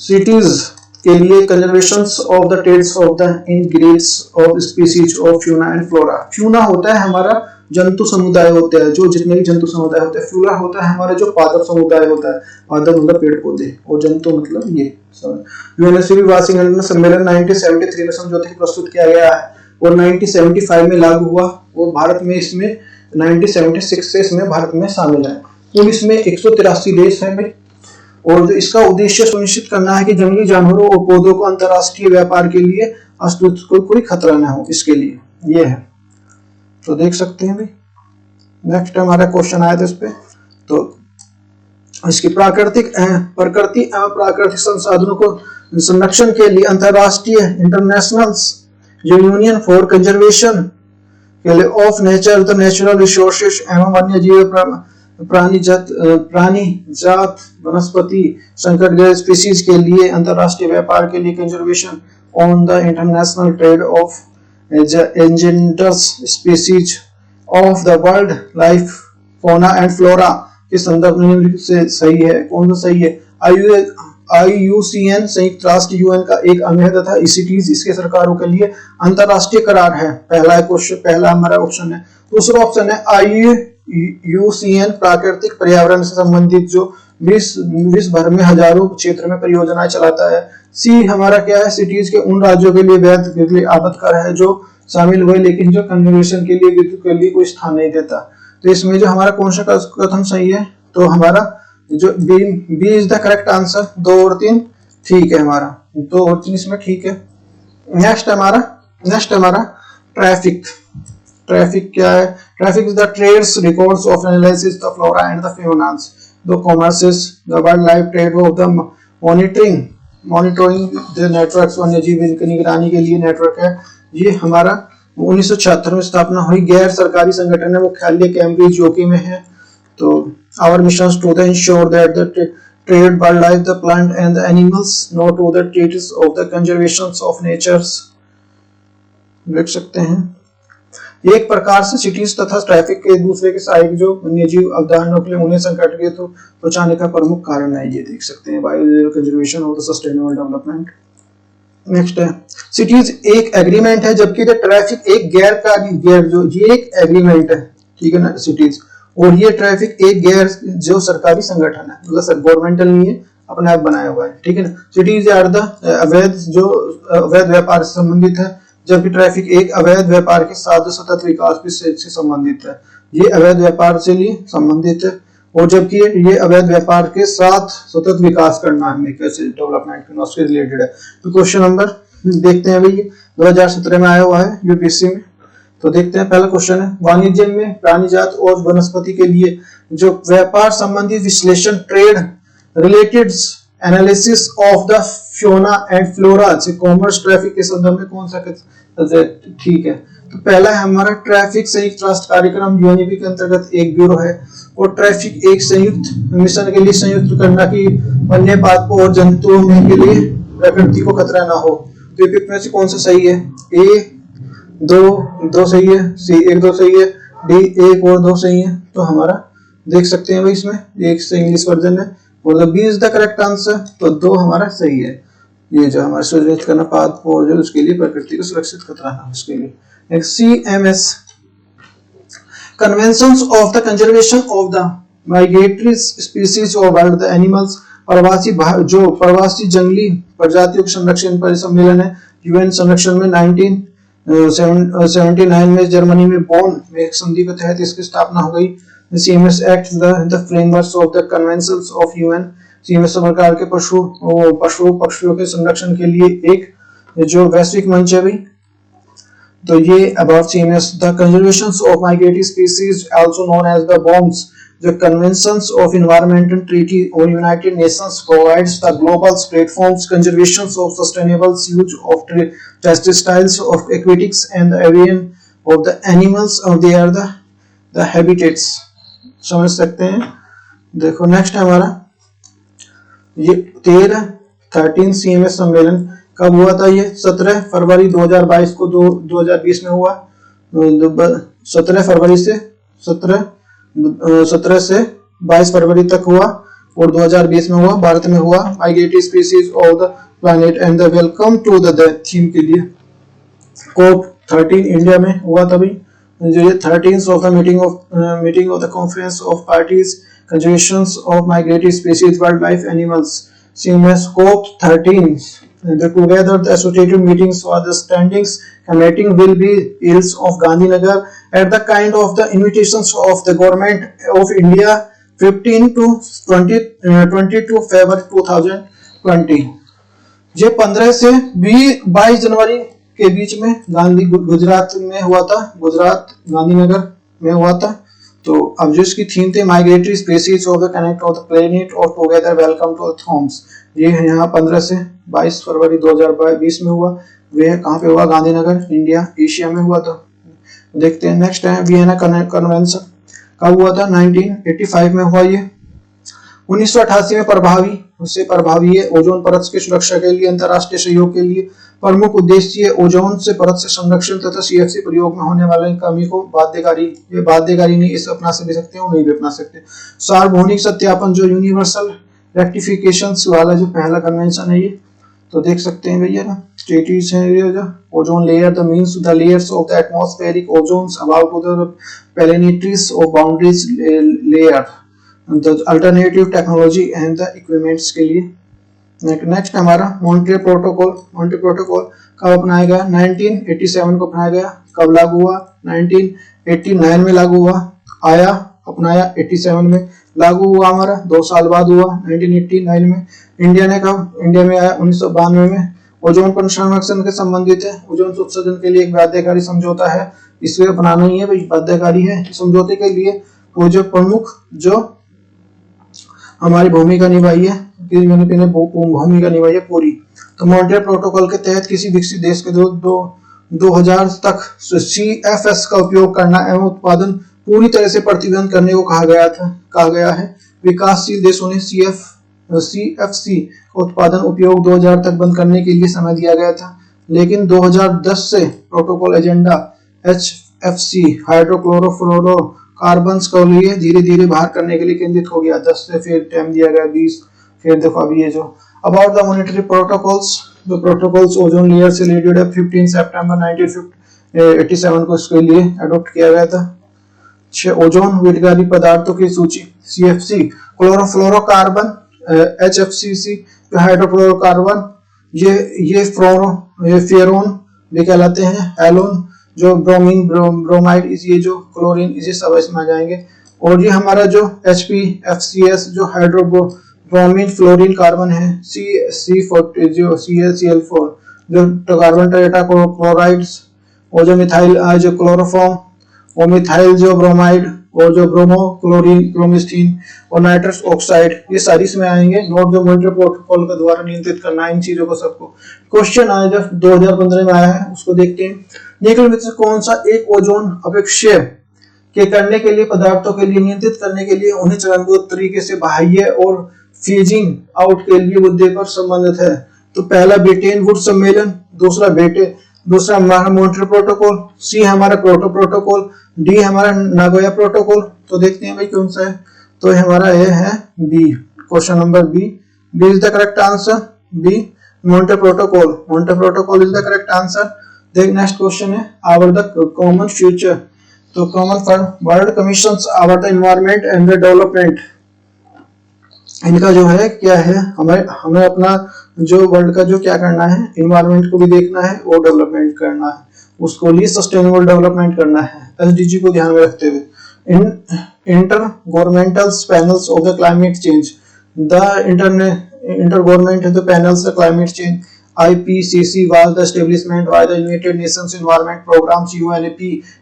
Speaker 1: सिटीज के लिए conservation of the trades of the इनग्रेड्स of species of fauna and flora. Fauna होता है हमारा जंतु समुदाय होते हैं, जो जितने भी जंतु समुदाय होते हैं। फ्लोरा होता है हमारा जो पादप समुदाय होता है, पादप मतलब पेड़ पौधे, और जंतु मतलब ये। यूएनएससीबी वाशिंगटन सम्मेलन 1973 में समझौते प्रस्तुत किया गया है और 1975 में लागू हुआ, और भारत में इसमें 1976 से इसमें भारत में शामिल है। कुल इसमें 183 देश हैं भाई, और जो इसका उद्देश्य सुनिश्चित करना है कि जंगली जानवरों और पौधों को अंतरराष्ट्रीय व्यापार के लिए अस्तित्व को कोई खतरा न हो, इसके लिए ये है। तो देख सकते हैं भाई। नेक्स्ट हमारा क्वेश्चन आया था इस पे। तो इसकी प्रकृति एवं प्राकृतिक संसाधनों को संरक्षण के लिए अंतरराष्ट्रीय इंटरनेशनल जो union for conservation of nature the natural resources एवं वन्य जीव प्राणी जात वनस्पति संकट स्पीसीज के लिए अंतरराष्ट्रीय व्यापार के लिए conservation on the international trade off endangered species of the world, life, fauna and flora के संदर्भ में से सही है, कौन सा सही है? IUCN संयुक्त राष्ट्र यूएन का एक अंग है तथा ICTs इसके सरकारों के लिए अंतरराष्ट्रीय करार है। पहला क्वेश्चन, पहला हमारा ऑप्शन है। दूसरा ऑप्शन है IUCN प्राकृतिक पर्यावरण से संबंधित जो विश्व भर में हजारों क्षेत्र में परियोजनाएं चलाता है। सी हमारा क्या है? सिटीज के उन राज्यों के लिए वैध के लिए आपत्तिकर है जो शामिल हुए लेकिन जो कंजर्वेशन के लिए विद्युत के लिए कोई स्थान नहीं देता। तो इसमें जो हमारा कौन सा कथन सही है? तो हमारा जो B is the correct answer. 2 और 3 ठीक है हमारा, 2 और 3 इसमें ठीक है। नेक्स्ट हमारा ट्रैफिक। ट्रैफिक क्या है? Traffic is the trades records of analysis the flora and the faunas the commerces the wildlife trade of the monitoring the networks. वन्यजीव की निगरानी के लिए नेटवर्क है। ये हमारा 1976 में स्थापना हुई गैर सरकारी संगठन है। मुख्यालय कैम्ब्रिज यूके में है। तो our missions to the ensure that the trade wildlife, the plant and the animals, not to the treaties of the conservations of natures। देख सकते हैं एक प्रकार से सिटीज तथा ट्रैफिक के दूसरे के साइड जो वन्यजीव अवधारणाओं के लिए उन्हें संकट के तो बचाने का प्रमुख कारण है। ये देख सकते हैं बायो कंजर्वेशन और सस्टेनेबल डेवलपमेंट। नेक्स्ट है सिटीज एक एग्रीमेंट है जबकि द ट्रैफिक एक गैर जो ये एक एग्रीमेंट है, ठीक है ना सिटीज, और ये ट्रैफिक एक गैर जो सरकारी संगठन है, मतलब सर गवर्नमेंटल नहीं है, अपने आप बनाया हुआ है, ठीक है ना। सिटीज आर द अवैध जो अवैध व्यापार से संबंधित है जबकि ट्रैफिक एक अवैध व्यापार के साथ सतत विकास से संबंधित है। ये अवैध व्यापार से लिए संबंधित है और जबकि ये अवैध व्यापार के साथ सतत विकास करना है कैसे डेवलपमेंट करना उसके रिलेटेड है। तो क्वेश्चन नंबर देखते हैं भाई 2017 में आया हुआ है यूपीएससी में। तो देखते हैं पहला क्वेश्चन है वाणिज्य में प्राणीजात और वनस्पति के लिए जो व्यापार संबंधी विश्लेषण trade related analysis of the Fiona and flora से कॉमर्स ट्रैफिक के संदर्भ में कौन सा ठीक है। तो पहला है हमारा ट्रैफिक संयुक्त राष्ट्र कार्यक्रम यूएनईपी के अंतर्गत एक ब्यूरो है और ट्रैफिक एक संयुक्त मिशन के लिए संयुक्त करना की वन्य पादपों और जंतुओं में के लिए प्रकृति को खतरा ना हो। तो में से कौन सा सही है? ए 2 सही है, सी 1-2 सही है, डी 1 और 2 सही है। तो हमारा देख सकते हैं भाई इसमें एक से इंग्लिश वर्जन है और B is the correct answer. तो 2 हमारा सही है। ये जो हमारा सुरक्षित करना पादपों और जो उसके लिए प्रकृति को सुरक्षित खतरा ना उसके लिए। CMS Conventions of the Conservation of the Migratory Species of Wild Animals प्रवासी जंगली प्रजातियों के संरक्षण पर सम्मेलन है। यूएन संरक्षण में 1979 में जर्मनी में बॉन में एक संधि के तहत इसकी स्थापना हो गई। CMS act the framework of the conventions of UN. CMS प्रकार के पशु पक्षियों के संरक्षण के लिए एक जो वैश्विक मंच है भाई। तो ये about CMS the conservation of migratory species also known as the BOMS the conventions of environmental treaty of United Nations provides the global platforms conservation of sustainable use of terrestrials of aquatics and the avian of the animals of they are the habitats। समझ सकते हैं। देखो next है हमारा ये 13 CMS सम्मेलन कब हुआ था? ये 17 फरवरी 2022 को 2020 में हुआ। 17 फरवरी से 17 से 22 फरवरी तक हुआ और 2020 में हुआ, भारत में हुआ। Migratory species of the planet and the welcome to the theme के लिए COP13 इंडिया में हुआ तभी जो ये 13th of the meeting of the conference of parties conservation of migratory species wild life animals CMS COP13 The together the associated meetings for the standings committee will be held of Gandhinagar at the kind of the invitations of the government of India 15 to 22 February 2020। ये 15 से 22 जनवरी के बीच में गुजरात में हुआ था, गुजरात गांधीनगर में हुआ था। तो अब जो इसकी थीम थी migratory species of the connect of the planet और together welcome to the homes. ये यहाँ 15 से 22 फरवरी 2020 में हुआ। वह कहाँ पे हुआ? गांधीनगर, इंडिया, एशिया में हुआ था। देखते हैं नेक्स्ट है वियना कन्वेंशन कब हुआ था? 1985 में हुआ। ये 1988 में प्रभावी है ओजोन परत की सुरक्षा के लिए अंतर्राष्ट्रीय सहयोग के लिए प्रमुख उद्देश्य ओजोन से परत से संरक्षण तथा सीएफसी प्रयोग में होने वाले कमी को बाध्यकारी नहीं, इसे अपना भी सकते हैं और नहीं भी अपना सकते। सार्वभौमिक सत्यापन जो यूनिवर्सल रेक्टिफिकेशन वाला जो पहला कन्वेंशन है ये तो देख सकते हैं भैया ना, स्टेट्स है ये जो ozone layer the means the layers of the atmospheric ozones about the planetaries और boundaries layer the alternative technology and the equipments के लिए। नेक्स्ट हमारा मॉन्ट्रियल प्रोटोकॉल कब अपनाया गया? 1987 को अपनाया गया। कब लागू हुआ? 1989 में लागू हुआ। अपनाया 87 में, लागू हुआ हमारा 2 साल बाद हुआ 1989 में। इंडिया में आया 1992 में। ओजोन पर संरक्षण के संबंधित है, ओजोन उत्सर्जन के लिए एक बाध्यकारी समझौता है, इसे अपनाना ही है भाई, बाध्यकारी है। समझौते के लिए वो जो प्रमुख जो हमारी भूमिका निभाई है पूरी। तो मॉन्ट्रियल प्रोटोकॉल के तहत किसी विकसित देश के 2000 तक CFS का उपयोग करना एवं उत्पादन पूरी तरह से प्रतिबंध करने को कहा गया है। विकासशील देशों ने CFC उत्पादन उपयोग 2000 तक बंद करने के लिए समय दिया गया था, लेकिन 2010 से प्रोटोकॉल एजेंडा HFC हाइड्रोक्लोरोफ्लोरो कार्बन्स को लिए धीरे धीरे बाहर करने के लिए केंद्रित हो गया। 10 से फिर टाइम दिया गया 20, फिर देखो अभी ये जो अबाउट द मॉनिटरी प्रोटोकॉल्स, जो प्रोटोकॉल्स ओजोन लेयर से रिलेटेड है 15 सितंबर 1987 को इसके लिए अडॉप्ट किया गया था। ओजोन विघटनकारी पदार्थों की सूची CFC क्लोरोफ्लोरोकार्बन, HFCC हाइड्रोक्लोरोकार्बन, ये फेरोन भी कहलाते हैं, एलोन जो ब्रोमीन ब्रोमाइड, ये जो क्लोरीन, इसे सब इसमें आ जाएंगे। और ये हमारा जो HPFCS जो हाइड्रोब्रोमीन फ्लोरीन कार्बन है, C40 जो ClCl4 जो कार्बन टेट्राक्लोराइड्स, और जो मिथाइल जो क्लोरोफॉर्म, और मिथाइल जो ब्रोमाइड, और जो ब्रोमो क्लोरीन क्रोमिस्टीन और नाइट्रस ऑक्साइड, ये सारी इसमें आएंगे। नोट जो मॉनिटरी प्रोटोकॉल के द्वारा नियंत्रित करना इन चीजों को सबको। क्वेश्चन आया जब 2015 में आया है, उसको देखते हैं। निम्नलिखित में से कौन सा एक ओजोन अपेक्षय के करने के लिए पदार्थों के लिए नियंत्रित करने के लिए उन्हें चरणबद्ध तरीके से बाह्य और फेजिंग आउट के लिए मुद्दे पर संबंधित है? तो पहला ब्रिटेन वुड सम्मेलन, दूसरा हमारा मॉन्ट्रियल प्रोटोकॉल, सी हमारा क्योटो प्रोटोकॉल, डी हमारा नागोया प्रोटोकॉल। तो देखते हैं भाई कौन सा है, तो हमारा ये है B, question number B is the correct answer. B Montreal Protocol is the correct answer. देख नेक्स्ट क्वेश्चन है आवर द कॉमन फ्यूचर, तो common for world commissions our the environment and the development, इनका जो है क्या है, हमें अपना जो वर्ल्ड का जो क्या करना है, एनवायरनमेंट को भी देखना है और डेवलपमेंट करना है, उसको लिए सस्टेनेबल डेवलपमेंट करना है SDG को ध्यान में रखते हुए। Inter governmental panels of the climate change, the inter government panels the climate change IPCC was the establishment by the United Nations Environment Programs UNEP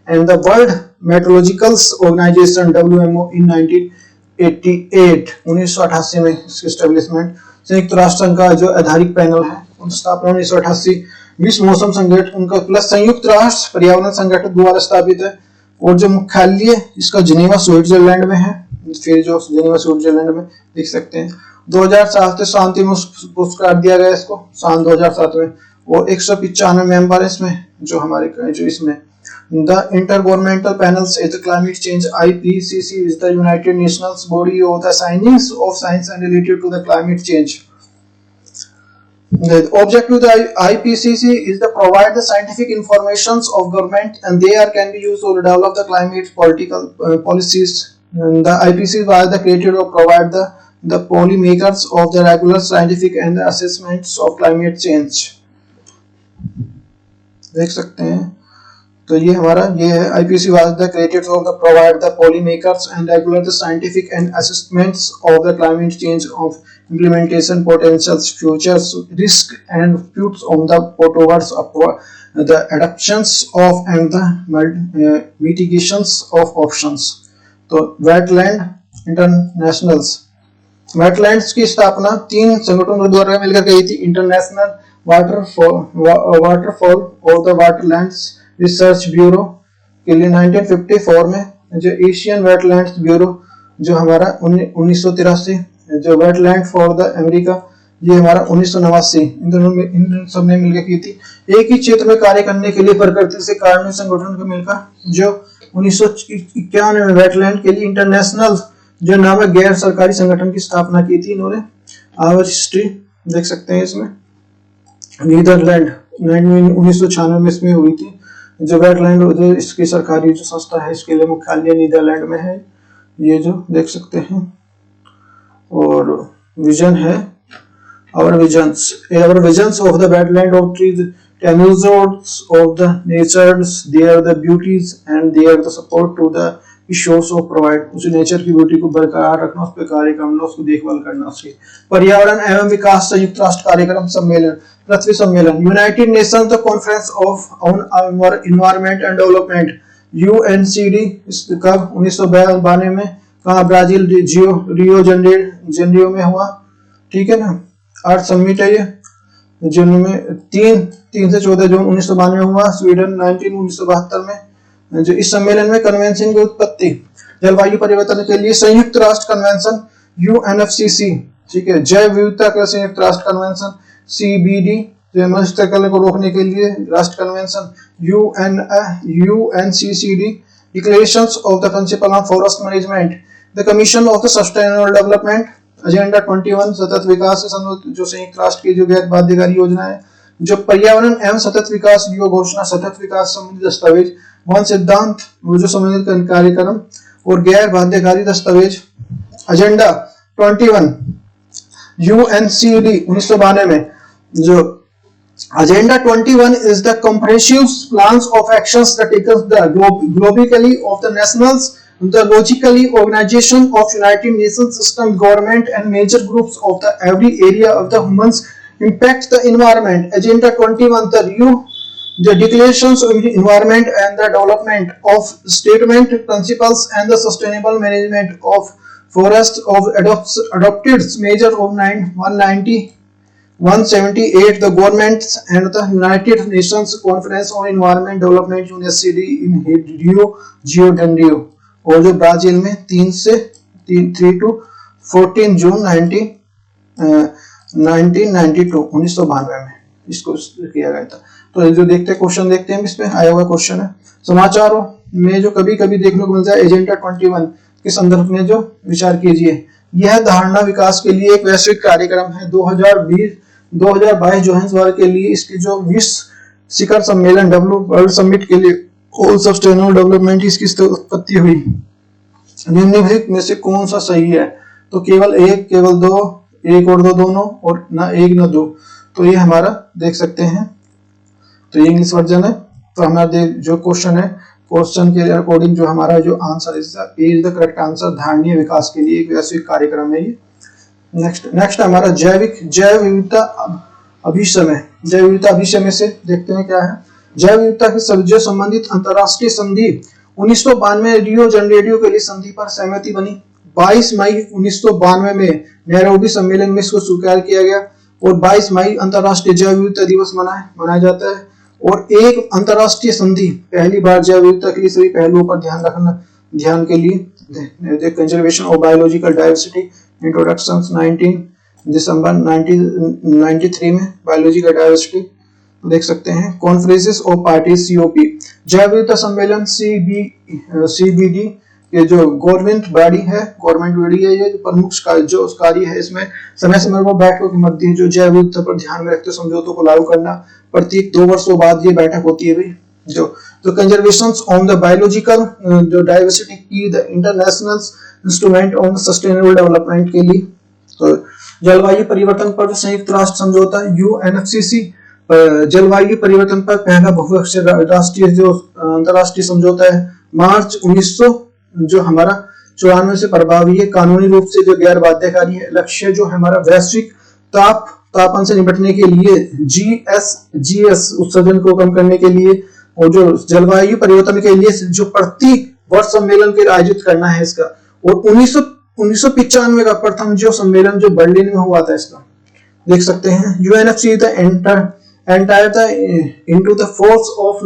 Speaker 1: and the World Meteorological Organization WMO in 1988 1988 में इसकी establishment. संयुक्त राष्ट्र संघ का जो आधारिक panel है उनकी स्थापना 1988। विश्व मौसम संगठन उनका प्लस संयुक्त राष्ट्र पर्यावरण संगठन द्वारा स्थापित है, और जो मुख्यालय इसका जिनेवा स्विट्जरलैंड में है। फिर जो जिनेवा स्विट्जरलैंड में देख सकते हैं। 2007 से शांति पुरस्कार दिया गया इसको, सन 2007 में, और 195 मेंबर है इसमें जो हमारे जो इसमें। The Intergovernmental Panels is the Climate Change IPCC is the United Nations body of the science of science and related to the climate change. The objective of the IPCC is to provide the scientific information of government and they can be used to develop the climate political policies. And the IPCC was the created to provide the policymakers of the regular scientific and the assessments of climate change. देख सकते हैं, तो ये हमारा ये है IPCC was the created to provide the policymakers and regular the scientific and assessments of the climate change of implementation potentials, futures, risk and fruits on the towards the adoptions of and the mitigations of options. तो wetland internationals, wetlands की स्थापना 3 संगठनों द्वारा मिलकर की थी। International waterfall और the वाटरलैंड्स research bureau के लिए 1954 में, जो एशियन वेटलैंड्स ब्यूरो जो हमारा 1983 जो वेटलैंड फॉर द अमेरिका, ये हमारा 1989 इन सब ने मिलकर की थी। एक ही क्षेत्र में कार्य करने के लिए प्रकृति से कार्य संगठन को मिलकर जो 1991 में वेटलैंड के लिए इंटरनेशनल जो नाम है गैर सरकारी संगठन की स्थापना की थी इन्होंने। आवर हिस्ट्री देख सकते हैं इसमें। नीदरलैंड 1996 में इसमें हुई थी। जो वेटलैंड जो इसकी सरकारी जो संस्था है इसके लिए मुख्यालय नीदरलैंड में है, ये जो देख सकते हैं। और विजन है our visions of the wetland of trees, amusements of the natures, they are the beauties and they are the support to the shores of provide। उस नेचर की ब्यूटी को बरकरार रखना, उस पर कार्य करना, उसको देखभाल करना। उसकी पर्यावरण एवं विकास संयुक्त राष्ट्र कार्यक्रम सम्मेलन, पृथ्वी सम्मेलन, United Nations the conference of on Environment and development, UNCD कब 1992 में कहा, ब्राजील रियो जेनेरियो में हुआ, ठीक है ना। अर्थ समिट है ये, जून में 3 से 14 जून 1992 हुआ, स्वीडन 1972 में। जो इस सम्मेलन में कन्वेंशन की उत्पत्ति, जलवायु परिवर्तन के लिए संयुक्त राष्ट्र कन्वेंशन UNFCCC, ठीक है। जैव विविधता का संयुक्त राष्ट्र कन्वेंशन CBD, जो मरुस्थलीकरण को रोकने के लिए राष्ट्र convention UNCCD, declarations of the principle of forest management, the commission of the sustainable development, agenda 21 सतत विकास से जो संयुक्त राष्ट्र की जो गैर बाध्यकारी योजना है, जो पर्यावरण एवं सतत विकास घोषणा, सतत विकास संबंधी दस्तावेज, वन सिद्धांत वो जो संबंधित कार्यक्रम और गैर बाध्यकारी दस्तावेज। एजेंडा 21 UNCD 1992 में, जो agenda 21 is the comprehensive plans of actions that tackles the globally of the nationals, the logically organization of United Nations system, government and major groups of the every area of the humans impact the environment। Agenda 21 the declarations of the environment and the development of statement principles and the sustainable management of forest of adopted measure of 178 the governments and the United Nations Conference on Environment Development UNSCD in Rio de Janeiro, और जो Brazil में 3 to 14 जून 1992 में इसको किया गया था। तो जो देखते हैं क्वेश्चन देखते हैं, इसमें आया हुआ क्वेश्चन है। समाचारों में जो कभी कभी देखने को मिलता है, एजेंडा 21 के संदर्भ में जो विचार कीजिए। यह धारणा विकास के लिए एक वैश्विक कार्यक्रम है। 2022 जोहान्सबर्ग के लिए इसकी जो विश्व शिखर सम्मेलन वर्ल्ड समिट के लिए ऑल सस्टेनेबल डेवलपमेंट इसकी उत्पत्ति हुई। निम्नलिखित में से कौन सा सही है? तो केवल एक, केवल दो, एक और दो दोनों, और ना एक ना दो। तो ये हमारा देख सकते हैं, तो ये इंग्लिश वर्जन है। तो हमारा जो क्वेश्चन है, क्वेश्चन के अकॉर्डिंग जो हमारा जो answer is the correct answer. धारणीय विकास के लिए एक वैश्विक कार्यक्रम है ये। नेक्स्ट हमारा जैव विविधता अभिसमय। जैव विविधता अभिसमय से देखते हैं क्या है। जैव विविधता के संबंधित अंतरराष्ट्रीय संधि 1992 रियो जेनेरियो के लिए संधि पर सहमति बनी। 22 मई 1992 में नैरोबी सम्मेलन में इसको स्वीकार किया गया, और 22 मई अंतरराष्ट्रीय जैव विविधता दिवस मनाया जाता है। और एक अंतरराष्ट्रीय संधि पहली बार जैव विविधता के लिए सभी पहलुओं पर ध्यान के लिए conservation of biological diversity introduction 19 दिसंबर 1993 में बायोलॉजिकल डाइवर्सिटी देख सकते हैं। कॉन्फ्रेंसेस ऑफ पार्टीज COP, जैव विविधता सम्मेलन CBD के जो गवर्नमेंट बॉडी है, ये जो प्रमुख जो कार्य है, इसमें समय समय पर बैठकों के मध्य जो जैव विविधता पर ध्यान में रखते समझौतों को लागू करना। प्रत्येक 2 वर्षों बाद ये बैठक होती है भाई। जो कंजर्वेशन ऑन द बायोलॉजिकल जो डाइवर्सिटी की the international instrument on sustainable development के लिए। तो जलवायु परिवर्तन पर संयुक्त राष्ट्र समझौता UNFCCC जलवायु परिवर्तन पर पहला बहुपक्षीय राष्ट्रीय जो अंतरराष्ट्रीय समझौता है, मार्च 1900 जो हमारा 94 से प्रभावी है। कानूनी रूप से जो गैर बाध्यकारी है। लक्ष्य जो हमारा वैश्विक तापमान से निपटने के लिए GS उत्सर्जन को कम करने के लिए, और जो जलवायु परिवर्तन के लिए जो प्रति वर्ष सम्मेलन के आयोजित करना है इसका। और 1995 का प्रथम जो सम्मेलन जो बर्लिन में हुआ था, इसका देख सकते हैं। UNFCCC the entire into the force of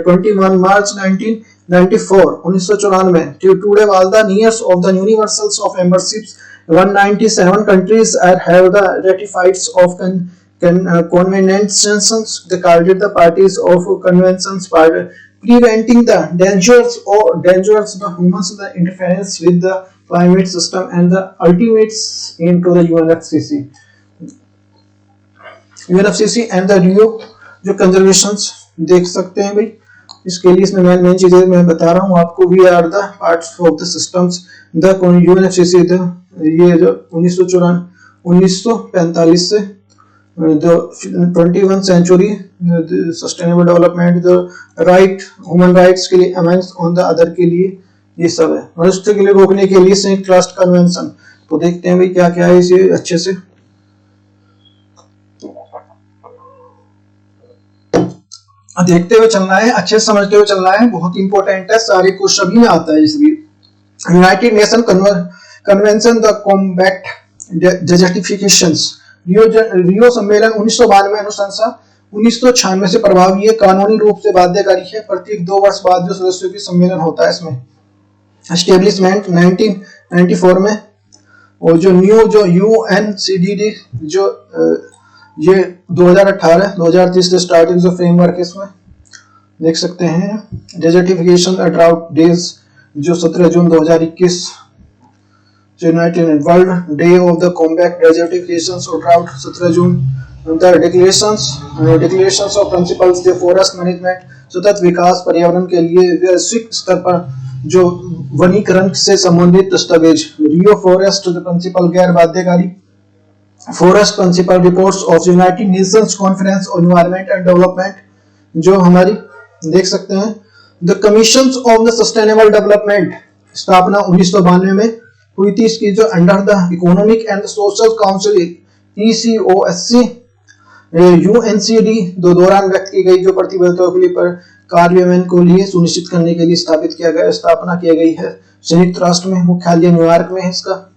Speaker 1: 21 March 1994 1994 today all the years of the universals of memberships 197 countries have the ratified of conventions. They called the parties of conventions for preventing the dangers the humans the interference with the climate system and the ultimates into the UNFCCC and the रियो जो conservations देख सकते हैं भाई। इसके लिए इसमें main चीजें मैं बता रहा हूँ आपको। We are the parts of the systems the UNFCCC ये जो 1945 से the 21st century sustainable development the right human rights के लिए अमेंड्स ऑन द अदर के लिए ये सब है। मनुष्य के लिए रोकने के लिए संयुक्त राष्ट्र कन्वेंशन। तो देखते हैं भाई क्या क्या है इसे अच्छे से देखते हुए चलना है, अच्छे से समझते हुए चलना है, बहुत इंपॉर्टेंट है, सारे क्वेश्चन भी आता है इसलिए। United Nation convention the combat desertifications Rio सम्मेलन 1992 अनुशंसा 1996 से प्रभावी है, कानूनी रूप से बाध्यकारी है, प्रत्येक 2 वर्ष बाद जो सदस्यों की सम्मेलन होता है इसमें। एस्टेब्लिशमेंट 1994 में और जो UNCDD जो ये 2018-2030 से स्टार्टिंग जो फ्रेमवर्क है इसमें देख सकते हैं। डेजर्टिफिकेशन ड्राउट डेज जो 17 June 2021 united world day of the combat desertification और drought 17 June. The declarations of principles the forest management सतत विकास पर्यावरण के लिए वैश्विक स्तर पर जो वनीकरण से संबंधित दस्तावेज। रियो फॉरेस्ट प्रिंसिपल गैर बाध्यकारी। Forest principle reports of United Nations Conference on Environment and Development जो हमारी देख सकते हैं। The commissions of the sustainable development स्थापना 1992 में हुई थी इसकी जो under the economic and social council ECOSC UNCD दौरान व्यक्त की गई जो प्रतिबद्धताओं के लिए पर कार्यान्वयन को लिए सुनिश्चित करने के लिए स्थापना की गई है। संयुक्त राष्ट्र में मुख्यालय न्यूयॉर्क में है इसका।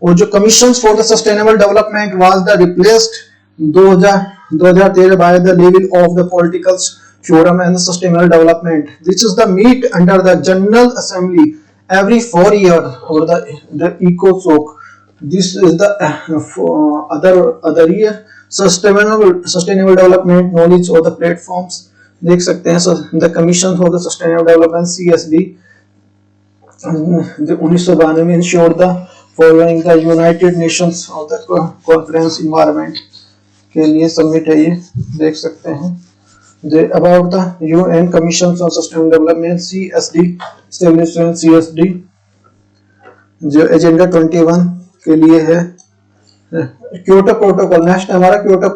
Speaker 1: और जो commission for the sustainable development was the replaced 2013 by the level of the political forum and sustainable development which is the meet under the general assembly every 4 years or the ECOSOC. This is the other year sustainable development knowledge or the platforms देख सकते हैं। the commission for the sustainable development CSD 1992 में ensured the following the United Nations of the conference environment के लिए submit है ये देख सकते हैं। about the UN Commission on Sustainable Development CSD establishment CSD जो एजेंडा 21 के लिए है। क्योटो प्रोटोकॉल नेक्स्ट हमारा क्योटो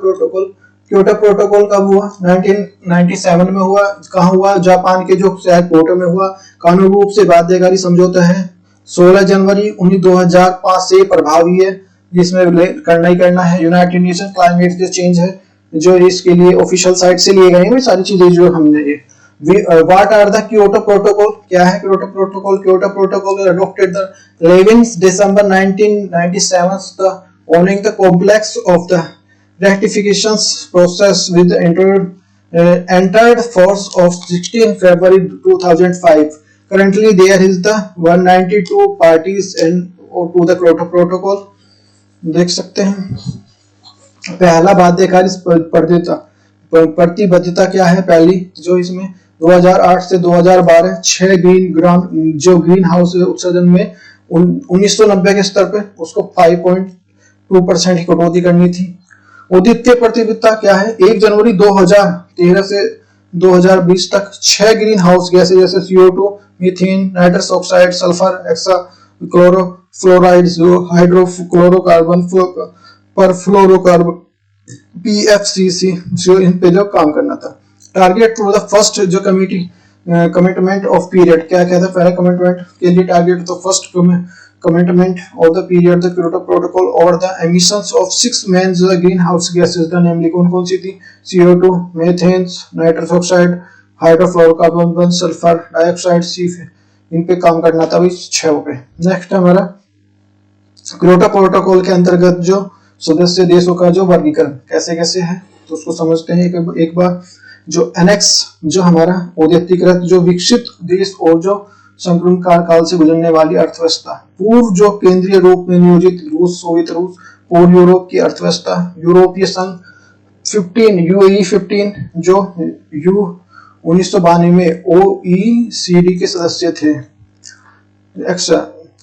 Speaker 1: प्रोटोकॉल कब हुआ 1997 में हुआ। कहाँ हुआ जापान के जो शहर क्योटो में हुआ। कानूनी रूप से बाध्यकारी समझौता है। 16 जनवरी 2005 से प्रभावी है जिसमें करना ही करना है। यूनाइटेड नेशन क्लाइमेट चेंज है जो इसके लिए ऑफिशियल साइट से लिए गए हैं सारी चीजें जो हमने ये। What are the Kyoto Protocol क्या है Kyoto Protocol adopted the 11 December 1997 the owning the complex of the ratifications process with the entered force of 16 February 2005. Currently there is the 192 parties to the Kyoto Protocol देख सकते हैं। पहला बाध्यकारी प्रतिबद्धता क्या है पहली जो इसमें 2008 से 2012 6 ग्रीन हाउस उत्सर्जन में 1990 के स्तर पे उसको 5.2% की कटौती करनी थी। और द्वितीय प्रतिबद्धता क्या है 1 जनवरी 2013 से 2020 तक 6 ग्रीन हाउस गैसें जैसे CO2 methane nitrous oxide sulphur hexa chlorofluorides hydrochlorocarbon perfluorocarbon PFCC जो इन पे जो काम करना था। टारगेट फॉर द फर्स्ट जो कमिटमेंट ऑफ पीरियड क्या था पहला कमिटमेंट के लिए टारगेट तो first commitment of the period the Kyoto protocol और the emissions of 6 main greenhouse gases the namely कौन सी थी CO2 methane nitrous oxide hydrofluorocarbon sulphur dioxide इन पे काम करना था 6 पे। नेक्स्ट हमारा क्योटो प्रोटोकॉल के अंतर्गत जो सदस्य देशों का जो वर्गीकरण कैसे कैसे है तो उसको समझते हैं एक बार। जो एनेक्स जो हमारा औद्योगिकृत जो विकसित देश और जो संक्रमण काल से गुजरने वाली अर्थव्यवस्था। पूर्व जो केंद्रीय रूप में नियोजित रूस, सोवियत रूस, पूर्व यूरोप की अर्थव्यवस्था, यूरोपीय संघ 15, यूएई 15 जो 1992 में ओईसीडी के सदस्य थे।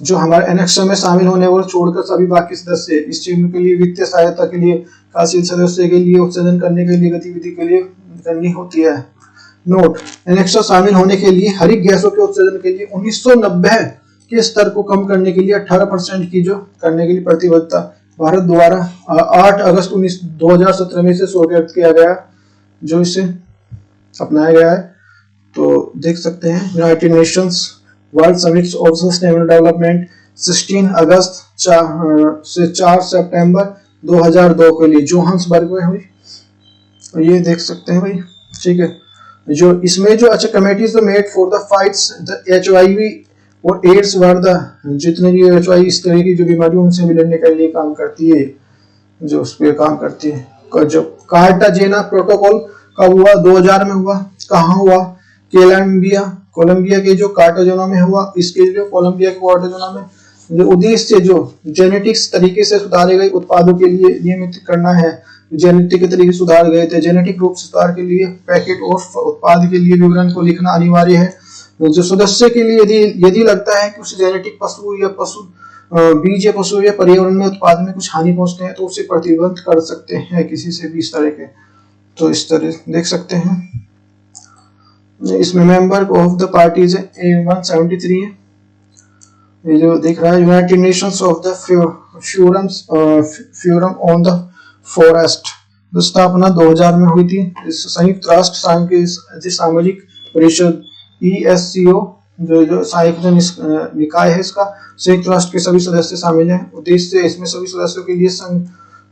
Speaker 1: जो हमारे एनेक्स में शामिल होने वाले छोड़कर सभी बाकी सदस्य इस क्षेत्र के लिए वित्तीय सहायता के लिए कार्यशील सदस्य के लिए उत्सर्जन करने के लिए गतिविधि के लिए करनी होती है। नोट, एनेक्स शामिल होने के लिए हरित गैसों के उत्सर्जन के लिए 1990 के स्तर को कम करने के लिए 18% की जो करने के लिए प्रतिबद्धता भारत द्वारा 8 अगस्त 2017 में इसे स्वीकृत किया गया, जो इसे अपनाया गया है। तो देख सकते हैं United Nations world summit of sustainable development 16 अगस्त से 4 सितंबर 2002 के लिए जोहान्सबर्ग में हुई। ये देख सकते हैं भाई, ठीक है। जो इसमें जो अच्छा committees made for the fights the HIV और एड्स वर द जितने भी एचआईवी इस तरह की जो बीमारी उनसे भी लड़ने के लिए काम करती है, जो उस पर काम करती है। जो कार्टाजेना प्रोटोकॉल कब हुआ? 2000 में हुआ। कहाँ हुआ? कोलंबिया के जो कार्टाजेना में हुआ। इसके जो कोलंबिया के कार्टाजेना में जो उद्देश्य जो जेनेटिक्स तरीके से सुधारे गए उत्पादों के लिए नियमित करना है। जेनेटिक के तरीके सुधार गए थे, जेनेटिक रूप से सुधार के लिए पैकेट और उत्पाद के लिए विवरण को लिखना अनिवार्य है। जो सदस्य के लिए यदि लगता है कि उसे जेनेटिक पशु या बीज या पशु या पर्यावरण में उत्पाद में कुछ हानि पहुंचते हैं तो उसे प्रतिबंध कर सकते हैं किसी से भी इस तरह के। तो इस तरह देख सकते हैं। इसमें मेंबर ऑफ द पार्टीज 173 है। ये जो दिख रहा है United Nations of the forum on the forest, स्थापना 2000 में हुई थी। इस संयुक्त राष्ट्र संघ के सामाजिक परिषद ESCO जो सहायक निकाय है, इसका संयुक्त राष्ट्र के सभी सदस्य शामिल हैं। उद्देश्य इसमें सभी सदस्यों के लिए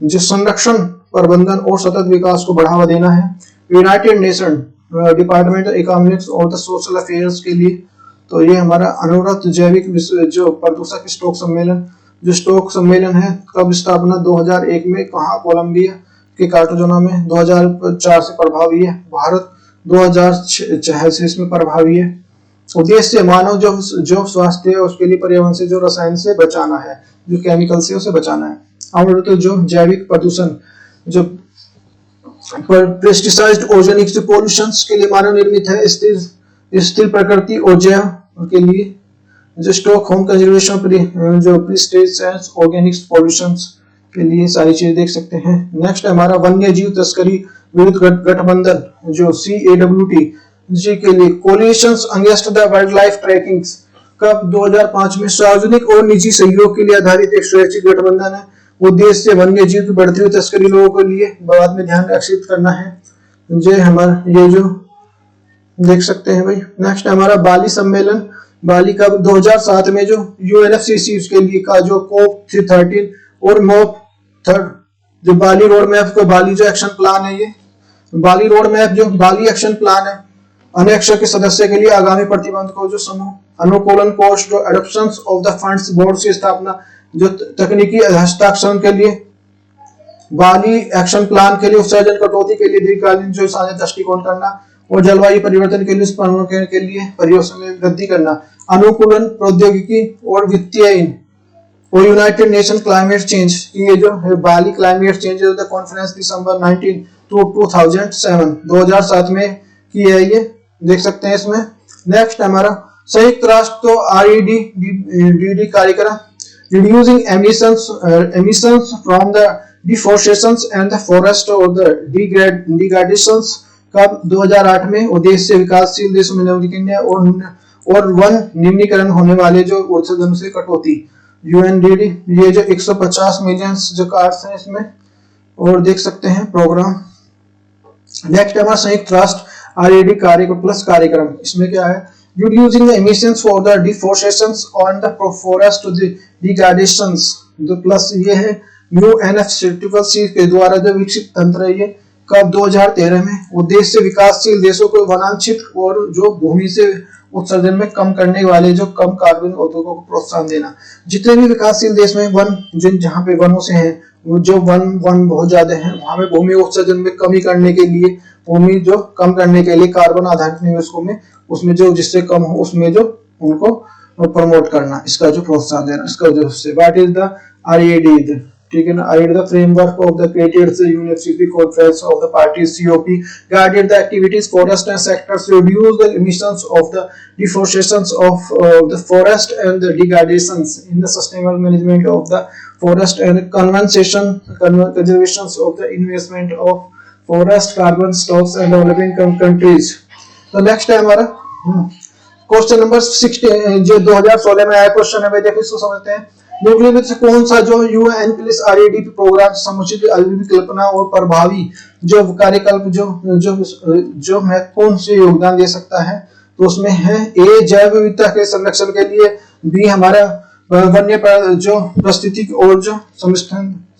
Speaker 1: जो संरक्षण, प्रबंधन और सतत विकास को बढ़ावा देना है। यूनाइटेड नेशन डिपार्टमेंट इकोनॉमिक्स और द सोशल अफेयर्स के लिए। तो ये हमारा अनुरक्त जैविक जो प्रदूषक स्टॉक सम्मेलन, जो स्टॉक सम्मेलन है, कब स्थापना 2001 में, कहाँ? कोलंबिया के कार्टाजेना में। 2004 से प्रभावी है। भारत 2006 से इसमें प्रभावी है। उद्देश्य मानव जो स्वास्थ्य है उसके लिए पर्यावरण से जो रसायन से बचाना है, जो केमिकल से उसे बचाना है। और जो जैविक प्रदूषण, जो पेस्टिसाइड ओर्गेनिक पॉल्यूशंस के लिए मानव निर्मित है। स्थिर प्रकृति और जैव के लिए जो स्टॉकहोम कंजर्वेशन जो पेस्टिसाइड्स ऑर्गेनिक्स पॉल्यूशंस के लिए सारी चीजें देख सकते हैं। नेक्स्ट हमारा वन्य जीव तस्करी विरुद्ध गठबंधन जो CAWT जी के लिए coalitions against the wildlife trackings, कब? 2005 में। सार्वजनिक और निजी सहयोग के लिए आधारित एक स्वैच्छिक गठबंधन है। उद्देश्य वन्य जीव की बढ़ती हुई तस्करी लोगों के लिए बाद में ध्यान आकर्षित करना है। जो हमारा ये जो देख सकते हैं भाई। नेक्स्ट हमारा बाली सम्मेलन, बाली का 2007 में जो UNFCCC उसके लिए का जो COP13 और MOP 3 जो बाली रोड मैप को, बाली जो एक्शन प्लान है, ये बाली रोड मैप जो बाली एक्शन प्लान है, अनेक्स के सदस्य के लिए आगामी प्रतिबंध को जो समूह अनुकूलन कोष जो adoption of the funds board की स्थापना, जो तकनीकी हस्ताक्षर के लिए बाली एक्शन प्लान के लिए उत्सर्जन कटौती के लिए दीर्घकालीन जो साझा दृष्टिकोण करना और जलवायु परिवर्तन के लिए के लिए परियोजना में वृद्धि करना, अनुकूलन प्रौद्योगिकी और वित्तीय और यूनाइटेड नेशन क्लाइमेट चेंज, ये जो है Bali climate change conference December 19 to 2007 में की है, ये देख सकते हैं इसमें। नेक्स्ट हमारा संयुक्त राष्ट्र तो REDD कार्यक्रम reducing emissions from the deforestation and the forest or the degradations, कब? 2008 में। उद्देश्य विकासशील देशों में नवीकरण और वन निम्नीकरण होने वाले जो उत्सर्जन से कटौती, UNDD ये जो 150 मिलियन जो कार्ड्स हैं इसमें, और देख सकते हैं प्रोग्राम। नेक्स्ट हमारा संयुक्त राष्ट्र RED कार्यक्रम, इसमें क्या है? reducing the emissions for the deforestation on the forest to the degradations, जो प्लस ये है UNFCCC के द्वारा जो विकसित तंत्र है, ये कब? 2013 में। उद्देश्य विकासशील देशों को वनांचित और जो भूमि से उत्सर्जन में कम करने वाले जो कम कार्बन उद्योगों को प्रोत्साहन देना। जितने भी विकासशील देश में वन जहाँ पे वनों से हैं, जो वन बहुत ज्यादा है, वहां में भूमि उत्सर्जन में कमी करने के लिए, भूमि जो कम करने के लिए कार्बन आधारित निवेशों में उसमें जो जिससे कम हो उसमें जो उनको प्रमोट करना, इसका जो प्रोत्साहन देना, इसका जो से व्हाट इज द RED, ठीक है ना, RED the framework of the created university conference of the parties COP guided the activities forest and sectors to reduce the emissions of the deforestations of the forest and the degradations in the sustainable management of the forest and conservations of the investment of forest carbon stocks and developing countries। तो next है हमारा question number 16 जो 2016 में आया question है, देखो इसको समझते हैं। निम्नलिखित से कौन सा जो UNPLS-RED प्रोग्राम समुचित कल्पना और प्रभावी जो कार्यकल्प जो महत्वपूर्ण से योगदान दे सकता है, तो उसमें है A जैव विविधता के संरक्षण के लिए, B हमारा वन्य जो परिस्थिति और जो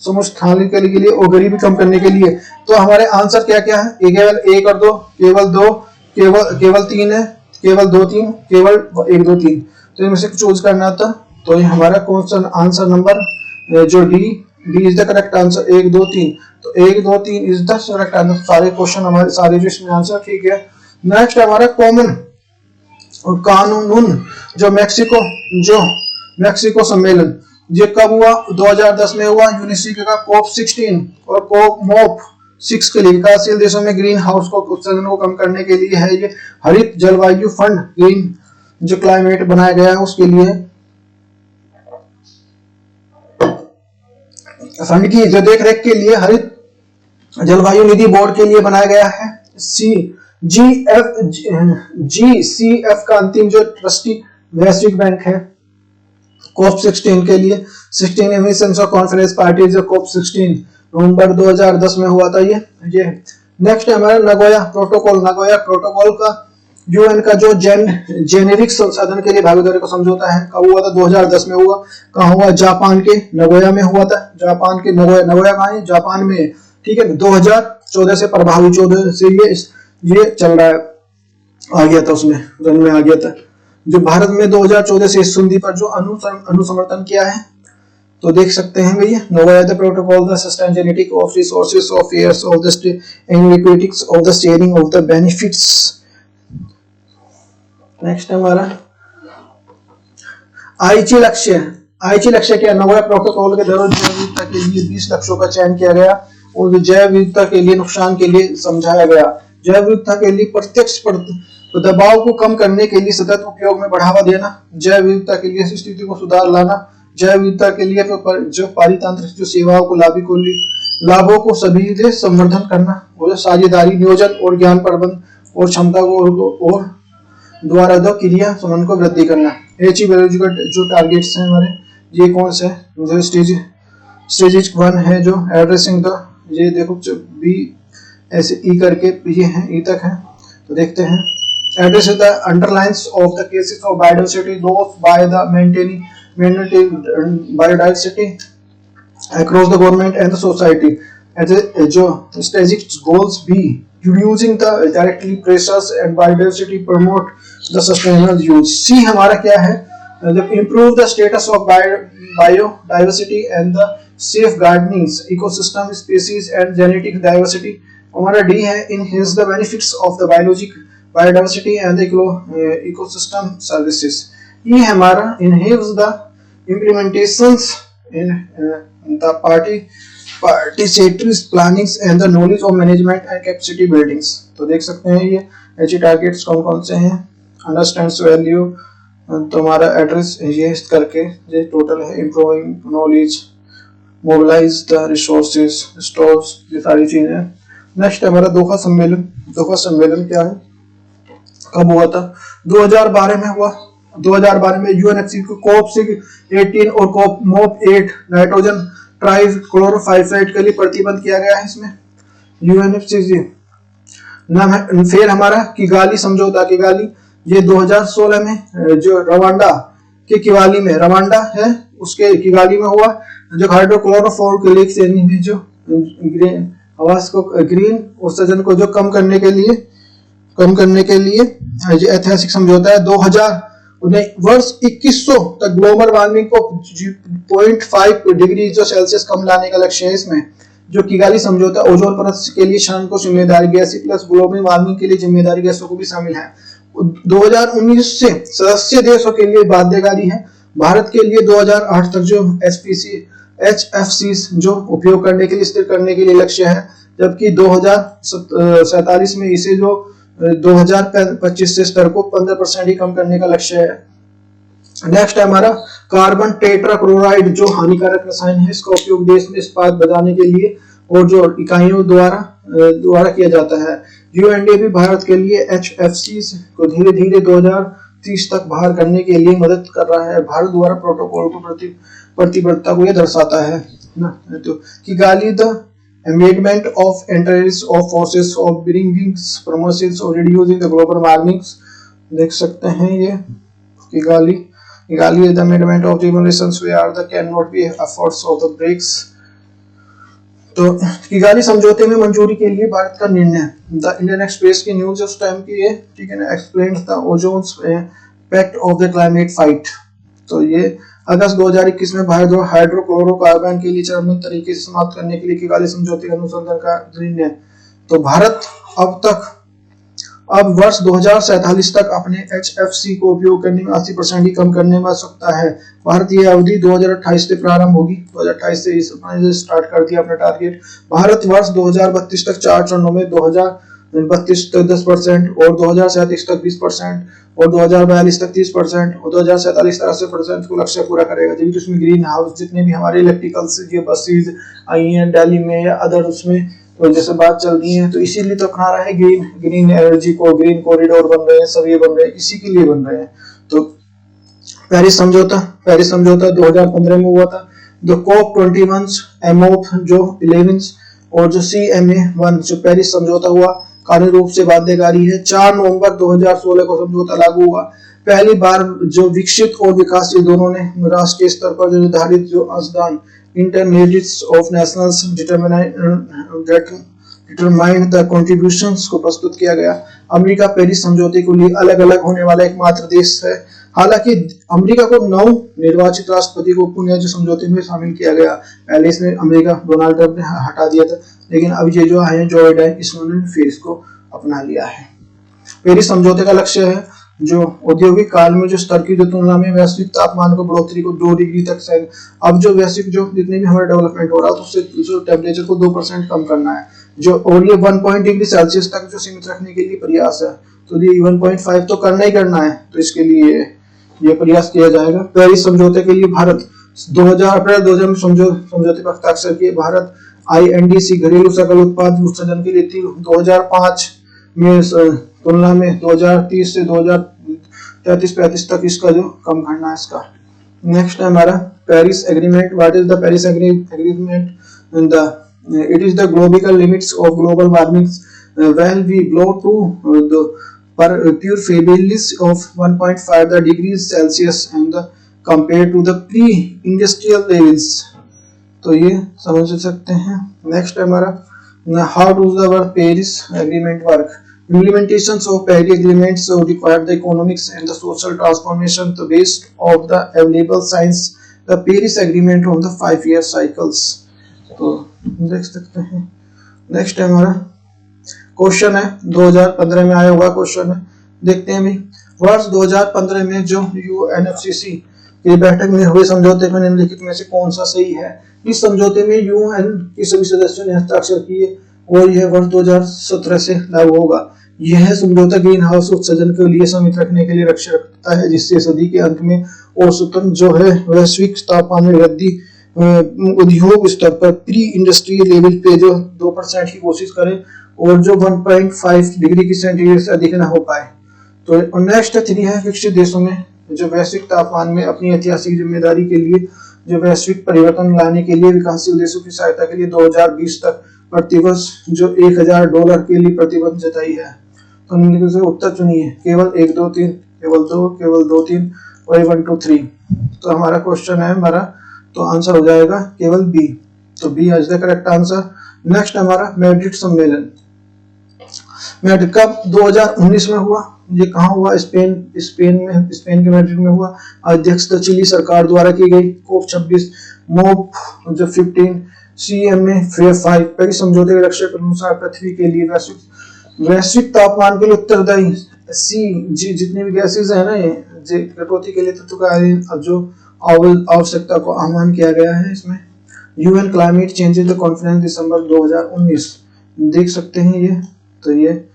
Speaker 1: समुस्थानिक के लिए और गरीबी कम करने के लिए। तो हमारे आंसर क्या क्या है, केवल 1 और 2, केवल 2, केवल 3 है, केवल 2 3, केवल 1 2 3, तो इनमें से चूज करना था। तो ये हमारा कौन सा आंसर नंबर जो D is the correct answer, 1 2 3, तो 1 2 3 इज द करेक्ट आंसर। सारे क्वेश्चन हमारे सारे जो इसमें आंसर ठीक है। नेक्स्ट हमारा कॉमन और कानून जो मैक्सिको सम्मेलन ये कब हुआ, 2010 में हुआ। यूनेस्को का COP16 और COP 6 के लिए विकासशील देशों में ग्रीन हाउस को उत्सर्जन को कम करने के लिए है। ये हरित जलवायु फंड, ग्रीन जो क्लाइमेट बनाया गया है उसके लिए फंड की जो देखरेख के लिए हरित जलवायु निधि बोर्ड के लिए बनाया गया है। GCF का अंतिम जो ट्रस्टी वैश्विक बैंक है COP16 के लिए 16 एमिशंस ऑफ कॉन्फ्रेंस पार्टी जो COP16 नवंबर 2010 में हुआ था ये। नेक्स्ट है हमारा नगोया प्रोटोकॉल का UN का जो जेनेरिक संसाधन के लिए भागीदारी को समझौता है, कब हुआ था, 2010 में हुआ। कहाँ हुआ, जापान के नगोया में हुआ था। जापान के नगोया कहाँ है, जापान में, ठीक है। 2014 से प्रभावी 14 से ये चल रहा है, आ गया था उसमें रन में आ गया था। जो भारत में 2014 से इस संधि पर जो अनुसमर्थन किया है, तो देख सकते हैं भैया, Nagoya the protocol the sustain genetic of resources of airs of the inequities of the sharing of the benefits. Next हमारा आईची लक्ष्य क्या, नगोया प्रोटोकॉल के दौरान जैव विविधता के लिए 20 लक्ष्यों का चयन किया गया और जैव विविधता के लिए नुकसान के लिए समझाया गया। जैव विविधता के लिए प्रत्यक्ष दबाव को कम करने के लिए सतत उपयोग में बढ़ावा देना, जैव विविधता के लिए स्थिति को सुधार लाना, जैव विविधता के लिए जो पारितंत्र जो सेवाओं को लाभों को सभी से संवर्धन करना, और साझेदारी, नियोजन और ज्ञान प्रबंधन और क्षमता को और द्वारा दो क्रिया संबंध को वृद्धि करना। एच जो टारगेट्स हैं हमारे, ये कौन से जो स्टेज 1 है जो एड्रेसिंग द, ये देखो बी ऐसे ई करके ये है ई तक है, तो देखते हैं। Address the underlines of the cases of biodiversity those by the maintaining biodiversity across the government and the society. जो strategic goals be reducing the directly pressures and biodiversity promote the sustainable use। C हमारा क्या है, जब improve the status of biodiversity and the safeguarding ecosystem species and genetic diversity। हमारा D है enhance the benefits of the biodiversity and the ecosystem services। E हमारा enhance the implementations in the participatory plannings and the knowledge of management and capacity buildings। तो देख सकते हैं ये H targets कौन कौन से हैं। अंडरस्टैंड्स वैल्यू, तुम्हारा एड्रेस ये करके ये टोटल है। Improving knowledge, mobilise the resources, stores, ये सारी चीजें। नेक्स्ट हमारा दोहा सम्मेलन क्या है, कब हुआ था, 2012 में हुआ। 2012 में UNFCCC COP18 और COP 8 नाइट्रोजन ट्राइक्लोरोफाइफेट के लिए प्रतिबंध किया गया है इसमें UNFCCC नाम है। फिर हमारा किगाली समझौता, किगाली ये 2016 में जो रवांडा के किगाली में, रवांडा है उसके किगाली में हुआ। जो हाइड्रोक्लोरोफोर्क में जो ग्रीन आवास को ग्रीन उत्सर्जन को जो कम करने के लिए जो ऐतिहासिक समझौता है। 2000 वर्ष 2100 तक ग्लोबल वार्मिंग को 0.5 डिग्री जो सेल्सियस कम लाने का लक्ष्य है इसमें। जो किगाली समझौता ओजोन परत के लिए शांत को जिम्मेदारी गैस प्लस ग्लोबल वार्मिंग के लिए जिम्मेदारी गैसों को भी शामिल है। 2019 से सदस्य देशों के लिए बाध्यकारी है। भारत के लिए 2008 तक जो HFC जो उपयोग करने के लिए स्थिर करने के लिए लक्ष्य है, जबकि 2047 में इसे जो 2025 से स्तर को 15% ही कम करने का लक्ष्य है। नेक्स्ट है हमारा कार्बन टेट्राक्लोराइड, जो हानिकारक रसायन है, इसका उपयोग देश में इस्पात बनाने के लिए और जो इकाइयों द्वारा किया जाता है। UNDP भी भारत के लिए HFC को धीरे धीरे 2030 तक बाहर करने के लिए मदद कर रहा है। भारत द्वारा प्रोटोकॉल को प्रतिबद्धता को यह दर्शाता है ना। तो Kigali the amendment of interest of forces of bringing promotions और रिड्यूसिंग द ग्लोबल वार्मिंग, देख सकते हैं ये Kigali is the amendment of the relations where the cannot be efforts of the BRICS। तो किगाली समझौते में मंजूरी के लिए भारत का निर्णय। द इंडियन एक्सप्रेस की न्यूज उस टाइम की है, ठीक है ना। Explains the ozone pact of the climate fight. तो ये अगस्त 2021 में भारत और हाइड्रोक्लोरोकार्बन के लिए चरणबद्ध तरीके से समाप्त करने के लिए किगाली समझौते का अनुसंधान का निर्णय। तो भारत अब वर्ष 2047 तक अपने HFC को उपयोग करने में 80% ही कम करने में सकता है। भारत ये अवधि 2028 से प्रारंभ होगी, 2028 से इस स्टार्ट कर दिया अपना टारगेट। भारत वर्ष 2032 तक 4 चरणों में 2032 तक 10% और 2037 तक 20% और 2042 तक 30% और 2047 तक 80% को लक्ष्य पूरा करेगा। जबकि उसमें ग्रीन हाउस जितने भी हमारे इलेक्ट्रिकल्स ये बसेज आई हैं दिल्ली में या अदर उसमें तो जैसे बात चल रही है, तो इसीलिए तो अपना रहा है ग्रीन एनर्जी को, ग्रीन कॉरिडोर बन रहे हैं, सब ये बन रहे हैं, इसी के लिए बन रहे हैं। तो पेरिस समझौता 2015 में हुआ था। जो COP21 MOP जो 11 और जो CMA1 जो पेरिस समझौता हुआ कानूनी रूप से बाध्यकारी है। 4 नवंबर 2016 को समझौता लागू हुआ। पहली बार जो विकसित और विकासशील दोनों ने राष्ट्रीय स्तर पर जो निर्धारित जो अंशदान intermediates of nationals determine the contributions को प्रस्तुत किया गया। अमेरिका पेरिस समझौते के लिए अलग अलग होने वाला एकमात्र देश है। हालांकि अमेरिका को 9 निर्वाचित राष्ट्रपति को पुनः जो समझौते में शामिल किया गया। पहले इसमें अमेरिका डोनाल्ड ट्रंप ने हटा दिया था, लेकिन अब ये जो आए जो बाइडेन इसने फिर इसको अपना लिया है। पेरिस समझौते का लक्ष्य है जो औद्योगिक काल में जो स्तर की जो तुलना में वैश्विक तापमान को बढ़ोतरी को 2 डिग्री तक से, अब जो वैश्विक जो जितने भी हमारा डेवलपमेंट हो रहा है तो उससे जो टेम्परेचर को 2% कम करना है जो, और ये 1 डिग्री सेल्सियस तक जो सीमित रखने के लिए प्रयास है। तो ये 1.5 तो करना ही करना है, तो इसके लिए ये प्रयास किया जाएगा। पेरिस समझौते के लिए भारत 2000 में समझौते पर हस्ताक्षर किए। भारत INDC घरेलू सकल उत्पाद उत्सर्जन के लिए 2005 में तुलना में 2030 से 2033-35 तक इसका जो कम करना है इसका। नेक्स्ट है हमारा Paris agreement. What is the Paris agreement? It is the global limits of global warming when we blow to the pure fabulous of 1.5 the degrees Celsius and the compared to the pre-industrial levels। तो ये समझ सकते हैं। Next हमारा how does the Paris agreement work? Implementations of Paris agreements require the economics and the social transformation based of the available science. The Paris agreement on the 5-year cycles। तो देख सकते हैं। नेक्स्ट हमारा question है 2015 में आया हुआ question है, देखते हैं भाई। वर्ष 2015 में जो UNFCCC की बैठक में हुए समझौते में निम्नलिखित में से कौन सा सही है? इस समझौते में UN के सभी सदस्यों ने हस्ताक्षर किए और यह वर्ष 2017 से लागू होगा। यह समझौता ग्रीन हाउस उत्सर्जन के लिए सीमित रखने के लिए लक्ष्य रखता है, जिससे सदी के अंत में औसतन जो है वैश्विक तापमान में वृद्धि उद्योग स्तर पर प्री इंडस्ट्रियल लेवल पे जो 2% की कोशिश करें और जो 1.5 डिग्री की सेंटीग्रेड से अधिक न हो पाए। तो नेक्स्ट 3 है विकसित देशों में जो वैश्विक तापमान में अपनी ऐतिहासिक जिम्मेदारी के लिए जो वैश्विक परिवर्तन लाने के लिए विकासशील देशों की सहायता के लिए 2020 तक प्रतिवर्ष जो $1000 के लिए प्रतिबद्ध जताई है। तो निम्नलिखित से उत्तर चुनिए, केवल 1 2 3, केवल 2, केवल 2 3 और 1 2 3। तो हमारा क्वेश्चन है हमारा तो आंसर हो जाएगा केवल बी। तो B is the correct answer. Next हमारा मैड्रिड सम्मेलन। मैड्रिड कब 2019 में हुआ? ये कहाँ हुआ? स्पेन के मैड्रिड में हुआ। अध्यक्षता चिली सरकार द्वारा की गई। COP26 MOP जो 15 CMA 5 पेरिस समझौते के लक्ष्य के अनुसार पृथ्वी के लिए वैश्विक तापमान के लिए उत्तरदायी सी जी जितनी भी गैसेज है ना ये कटौती के लिए तत्व का जो आवश्यकता को आह्वान किया गया है इसमें। UN climate changes the conference December 2019 देख सकते हैं ये। तो ये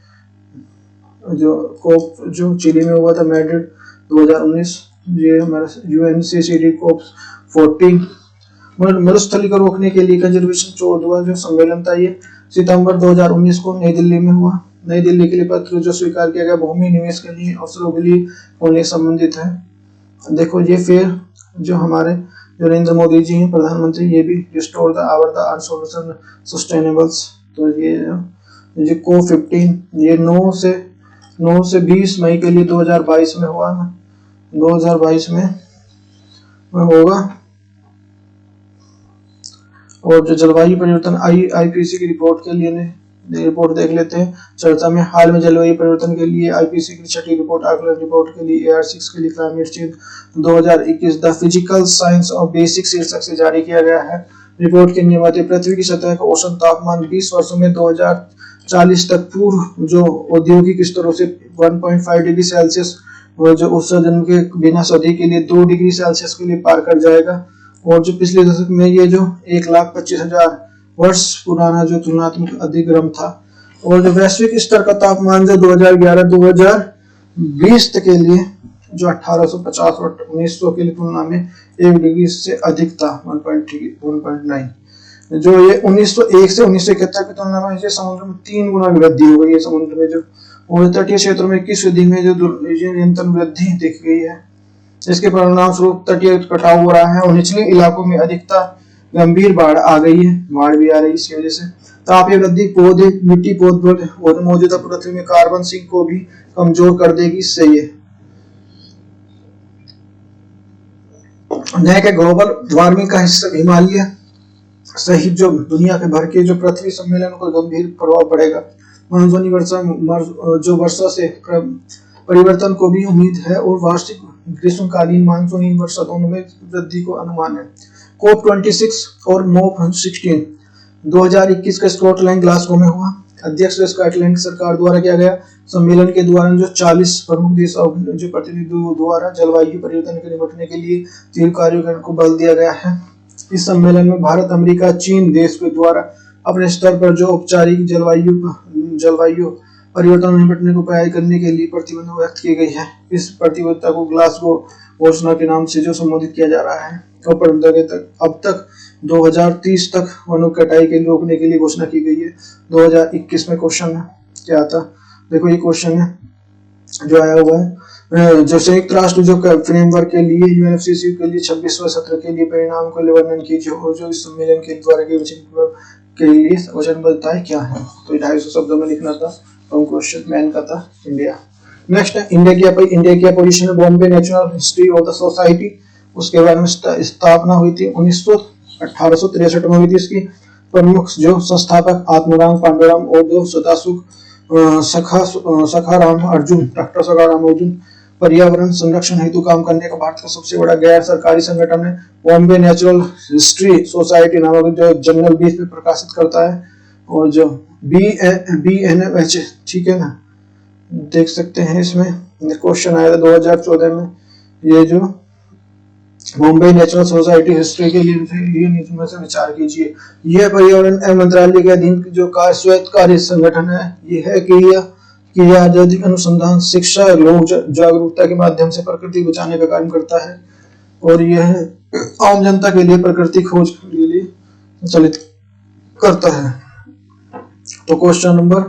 Speaker 1: जो कोप जो चिली में हुआ था मैड्रिड 2019, ये हमारा यूएनसीसीडी कोप 14 मरुस्थली को रोकने के लिए कंजर्वेशन 14वां जो सम्मेलन था ये सितंबर 2019 को नई दिल्ली में हुआ। नई दिल्ली के लिए पत्र जो स्वीकार किया गया भूमि निवेश के लिए अवसरों के लिए होने संबंधित है। देखो ये फिर जो हमारे नरेंद्र मोदी जी हैं प्रधानमंत्री, ये भी restore the our the earth solution sustainables. तो ये को 15 ये 9 से 20 मई के लिए 2022 में हुआ ना, 2022 में होगा। और जो जलवायु परिवर्तन आईपीसी की रिपोर्ट के लिए रिपोर्ट देख लेते हैं। चर्चा में हाल में जलवायु परिवर्तन के लिए आईपीसी की छठी रिपोर्ट आकलन रिपोर्ट के लिए AR6 के लिए climate change 2021 the physical science of basic शीर्षक से जारी किया गया है। रिपोर्ट के नियमाते पृथ्वी की सतह का औसत तापमान 20 वर्षों में 2040 तक पूर्व जो औद्योगिक स्तरों से 1.5 डिग्री सेल्सियस और जो उत्सर्जन के बिना सदी के लिए 2 डिग्री सेल्सियस के लिए पार कर जाएगा। और जो पिछले दशक में ये जो 1,25,000 वर्ष पुराना जो तुलनात्मक अधिक्रम था। और जो वैश्विक स्तर का तापमान जो 2011-2020 के लिए जो 1850 और 1900 के लिए तुलना में 1 डिग्री से अधिक था 1.9। जो ये 1901 से 1971 की तुलना में समुद्र में 3 गुना वृद्धि हो गई है समुद्र में जो। और तटीय क्षेत्रों में 21वीं में जो निरंतर वृद्धि दिख गई है। इसके परिणाम स्वरूप तटीय कटाव हो रहा है और निचले इलाकों में अधिकता गंभीर बाढ़ आ गई है, बाढ़ भी आ रही है इसकी वजह से। तापीय वृद्धि पौधे मिट्टी पौध और मौजूदा पृथ्वी में कार्बन सिंक को भी कमजोर कर देगी। इससे ये नए के ग्लोबल वार्मिंग का हिस्सा हिमालय सहित जो दुनिया के भर के जो पृथ्वी सम्मेलन को गंभीर प्रभाव पड़ेगा। मानसूनी वर्षा जो वर्षा से परिवर्तन को भी उम्मीद है और वार्षिक ग्रीष्मकालीन मानसूनी वर्षा दोनों में वृद्धि को अनुमान है। कोप 26 और मोप 16 2021 का स्कॉटलैंड ग्लासगो में हुआ। अध्यक्ष स्कॉटलैंड सरकार द्वारा किया गया। सम्मेलन के दौरान जो 40 प्रमुख देशों जो प्रतिनिधियों द्वारा जलवायु परिवर्तन के निपटने के लिए तीव्र कार्यों को बल दिया गया है। इस सम्मेलन में भारत, अमेरिका, चीन देश के द्वारा अपने स्तर पर जो औपचारिक जलवायु परिवर्तन निपटने को प्रयास करने के लिए प्रतिबद्धता व्यक्त की गई है। इस प्रतिबद्धता को ग्लासगो घोषणा के नाम से जो संबोधित किया जा रहा है। अब तक 2030 तक वनों कटाई के रोकने के लिए घोषणा की गई है। 2021 में क्वेश्चन क्या था, देखो ये क्वेश्चन है जो आया हुआ है। जो संयुक्त राष्ट्र जो फ्रेमवर्क के लिए यूएनएफसीसी के लिए 26वें सत्र के लिए परिणाम को वर्णन कीजिए और जो इस सम्मेलन के द्वारा के लिए वचनबद्धताएं क्या है। तो 250 शब्दों में लिखना था। क्वेश्चन मैन का था इंडिया। नेक्स्ट है इंडिया की पोजीशन है Bombay natural history of the society. उसके बारे में स्थापना हुई थी 1863 में हुई थी। इसकी प्रमुख जो संस्थापक आत्माराम पांडुरंग और दो सदासुख सखाराम अर्जुन, डॉक्टर सखाराम अर्जुन पर्यावरण संरक्षण हेतु काम करने का भारत का सबसे बड़ा गैर सरकारी संगठन है। बॉम्बे नेचुरल हिस्ट्री सोसाइटी नामक जो जनरल 20 में प्रकाशित करता है। और जो BNFH, ठीक है ना, देख सकते हैं इसमें क्वेश्चन आया था 2014 में। ये जो बॉम्बे नेचुरल सोसाइटी हिस्ट्री के लिए में से विचार कीजिए। यह पर्यावरण मंत्रालय के अधीन जो स्वायत्तकारी संगठन है। ये है कि यह आजादी अनुसंधान, शिक्षा, लोक जागरूकता के माध्यम से प्रकृति बचाने का कार्य करता है। और यह आम जनता के लिए प्रकृति खोज के लिए चलित करता है। तो क्वेश्चन नंबर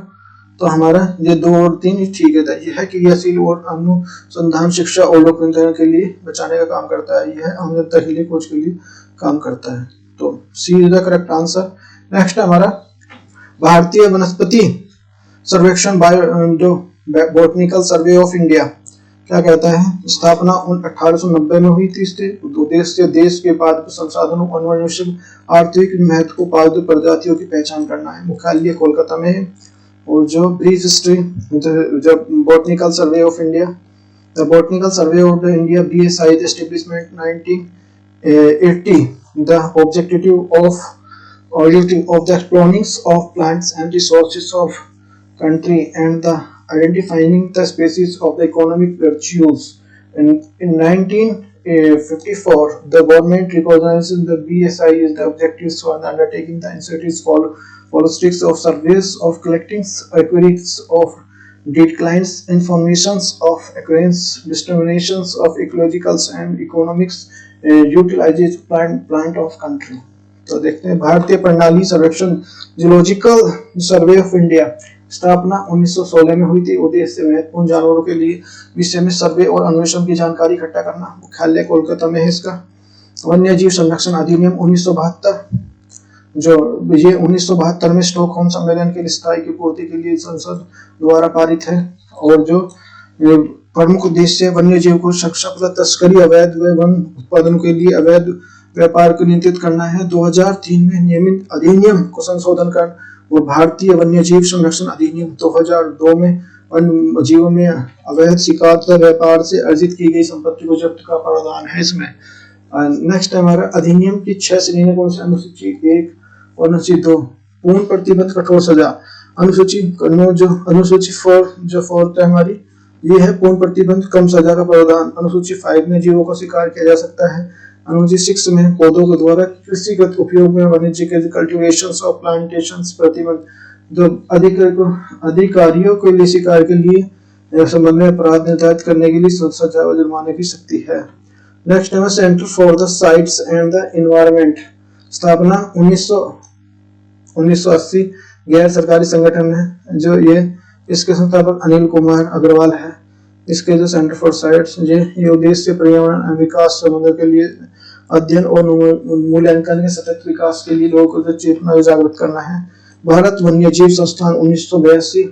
Speaker 1: तो हमारा ये 2 और 3 ठीक है। यह है क्रियाशील और अनुसंधान, शिक्षा और लोक के लिए बचाने का काम करता है। यह आम जनता के लिए खोज के लिए काम करता है। तो C is the correct answer. Next हमारा भारतीय वनस्पति सर्वेक्षण जो बॉटनिकल सर्वे ऑफ इंडिया क्या कहता है। स्थापना 1890 में हुई थी। इससे उद्देश्य देश के पादप संसाधनों और अनुवंशिक आर्थिक महत्व को पादप प्रजातियों की पहचान करना है। मुख्यालय कोलकाता में है। और जो ब्रीफ हिस्ट्री जब botanical survey of India, the botanical survey of India BSI establishment 1980, the objective of the cloning of plants and resources of country and the identifying the species of the economic virtues. In 1954, the government recognizes the BSI as the objectives for the undertaking. The institutes follow strict of surveys of collecting accurates of declines, informations of occurrence, discriminations of ecological and economics, utilizes plant of country. तो देखते हैं भारतीय प्रणाली सर्वेक्षण geological survey of India स्थापना 1916 में हुई थी। उद्देश्य महत्वपूर्ण जानवरों के लिए विषय में सर्वे और अन्वेषण की जानकारी इकट्ठा करना। मुख्यालय कोलकाता में है इसका। वन्य जीव संरक्षण अधिनियम 1972, जो ये 1972 में स्टॉकहोम सम्मेलन के स्थायी की पूर्ति के लिए संसद द्वारा पारित है। और जो प्रमुख उद्देश्य वन्य जीव को सुरक्षा, तस्करी, अवैध वन उत्पादन के लिए अवैध व्यापार को नियंत्रित करना है। 2003 में नियमित अधिनियम को संशोधन कर वो भारतीय वन्य जीव संरक्षण अधिनियम 2002 में वन्य जीवों में अवैध शिकार तथा व्यापार से अर्जित की गई संपत्ति को जब्त का प्रावधान है इसमें। नेक्स्ट हमारा अधिनियम की 6 श्रेणियां कौन सी? अनुसूची 1 और अनुसूची 2 पूर्ण प्रतिबंध कठोर सजा। अनुसूची 4 जो 4 है हमारी, ये है पूर्ण प्रतिबंध कम सजा का प्रावधान। अनुसूची 5 में जीवों का शिकार किया जा सकता है। अनुसूची 6 में पौधों के द्वारा कृषिगत उपयोग में वाणिज्यिक कल्टीवेशंस और प्लांटेशंस प्रतिबंध। जो अधिकारियों के लिए शिकार के लिए संबंध में अपराध निर्धारित करने के लिए सजा व जुर्माने की शक्ति है। नेक्स्ट है centre for the sites and the environment, स्थापना 1980, गैर सरकारी संगठन है। जो ये इसके संस्थापक अनिल कुमार अग्रवाल है। इसके जो सेंटर फॉर साइट्स, ये उद्देश्य पर्यावरण विकास संबंधों के लिए अध्ययन और मूल्यांकन के सतत विकास के लिए लोगों को चेतना जागृत करना है। भारत वन्य जीव संस्थान 1982,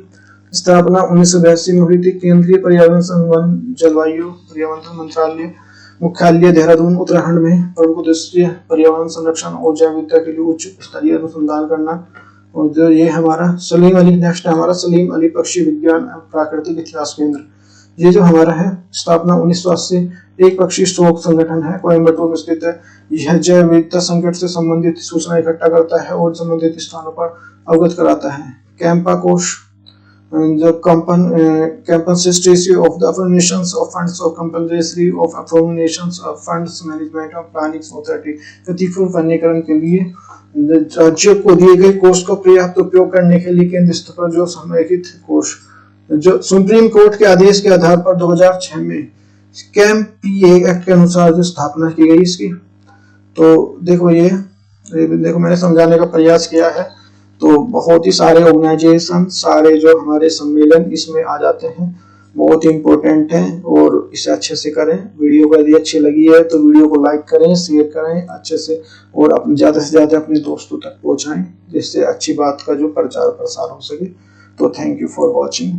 Speaker 1: स्थापना 1982 में हुई थी। केंद्रीय पर्यावरण संबंध जलवायु पर्यावरण मंत्रालय, मुख्यालय देहरादून उत्तराखंड में। प्रमुख उद्देश्य पर्यावरण संरक्षण और जैव विविधता के लिए उच्च स्तरीय अनुसंधान करना। और जो ये हमारा सलीम अली, नेक्स्ट हमारा सलीम अली पक्षी विज्ञान प्राकृतिक इतिहास केंद्र, ये जो हमारा है स्थापना 1980, एक पक्षी शोध संगठन है, कोयम्बटूर में स्थित है। यह जैव विविधता संकट से संबंधित सूचना इकट्ठा करता है और संबंधित स्थानों पर अवगत कराता है। कैंपा कोष, जो compensatory of the affirmations of funds of compulsory of affirmations of funds management of planning authority, प्रतिपूर्व वनीकरण के लिए राज्यों को दिए गए कोष का पर्याप्त उपयोग करने के लिए केंद्र स्तर पर जो समेकित कोष, जो सुप्रीम कोर्ट के आदेश के आधार पर 2006 में कैम्प एक्ट के अनुसार जो स्थापना की गई इसकी। तो देखो ये देखो मैंने समझाने का प्रयास किया है। तो बहुत ही सारे ऑर्गेनाइजेशन, सारे जो हमारे सम्मेलन इसमें आ जाते हैं, बहुत ही इम्पोर्टेंट है और इसे अच्छे से करें। वीडियो को यदि अच्छी लगी है तो वीडियो को लाइक करें, शेयर करें अच्छे से और ज़्यादा से ज़्यादा अपने दोस्तों तक पहुँचाएं, जिससे अच्छी बात का जो प्रचार प्रसार हो सके। तो थैंक यू फॉर वॉचिंग।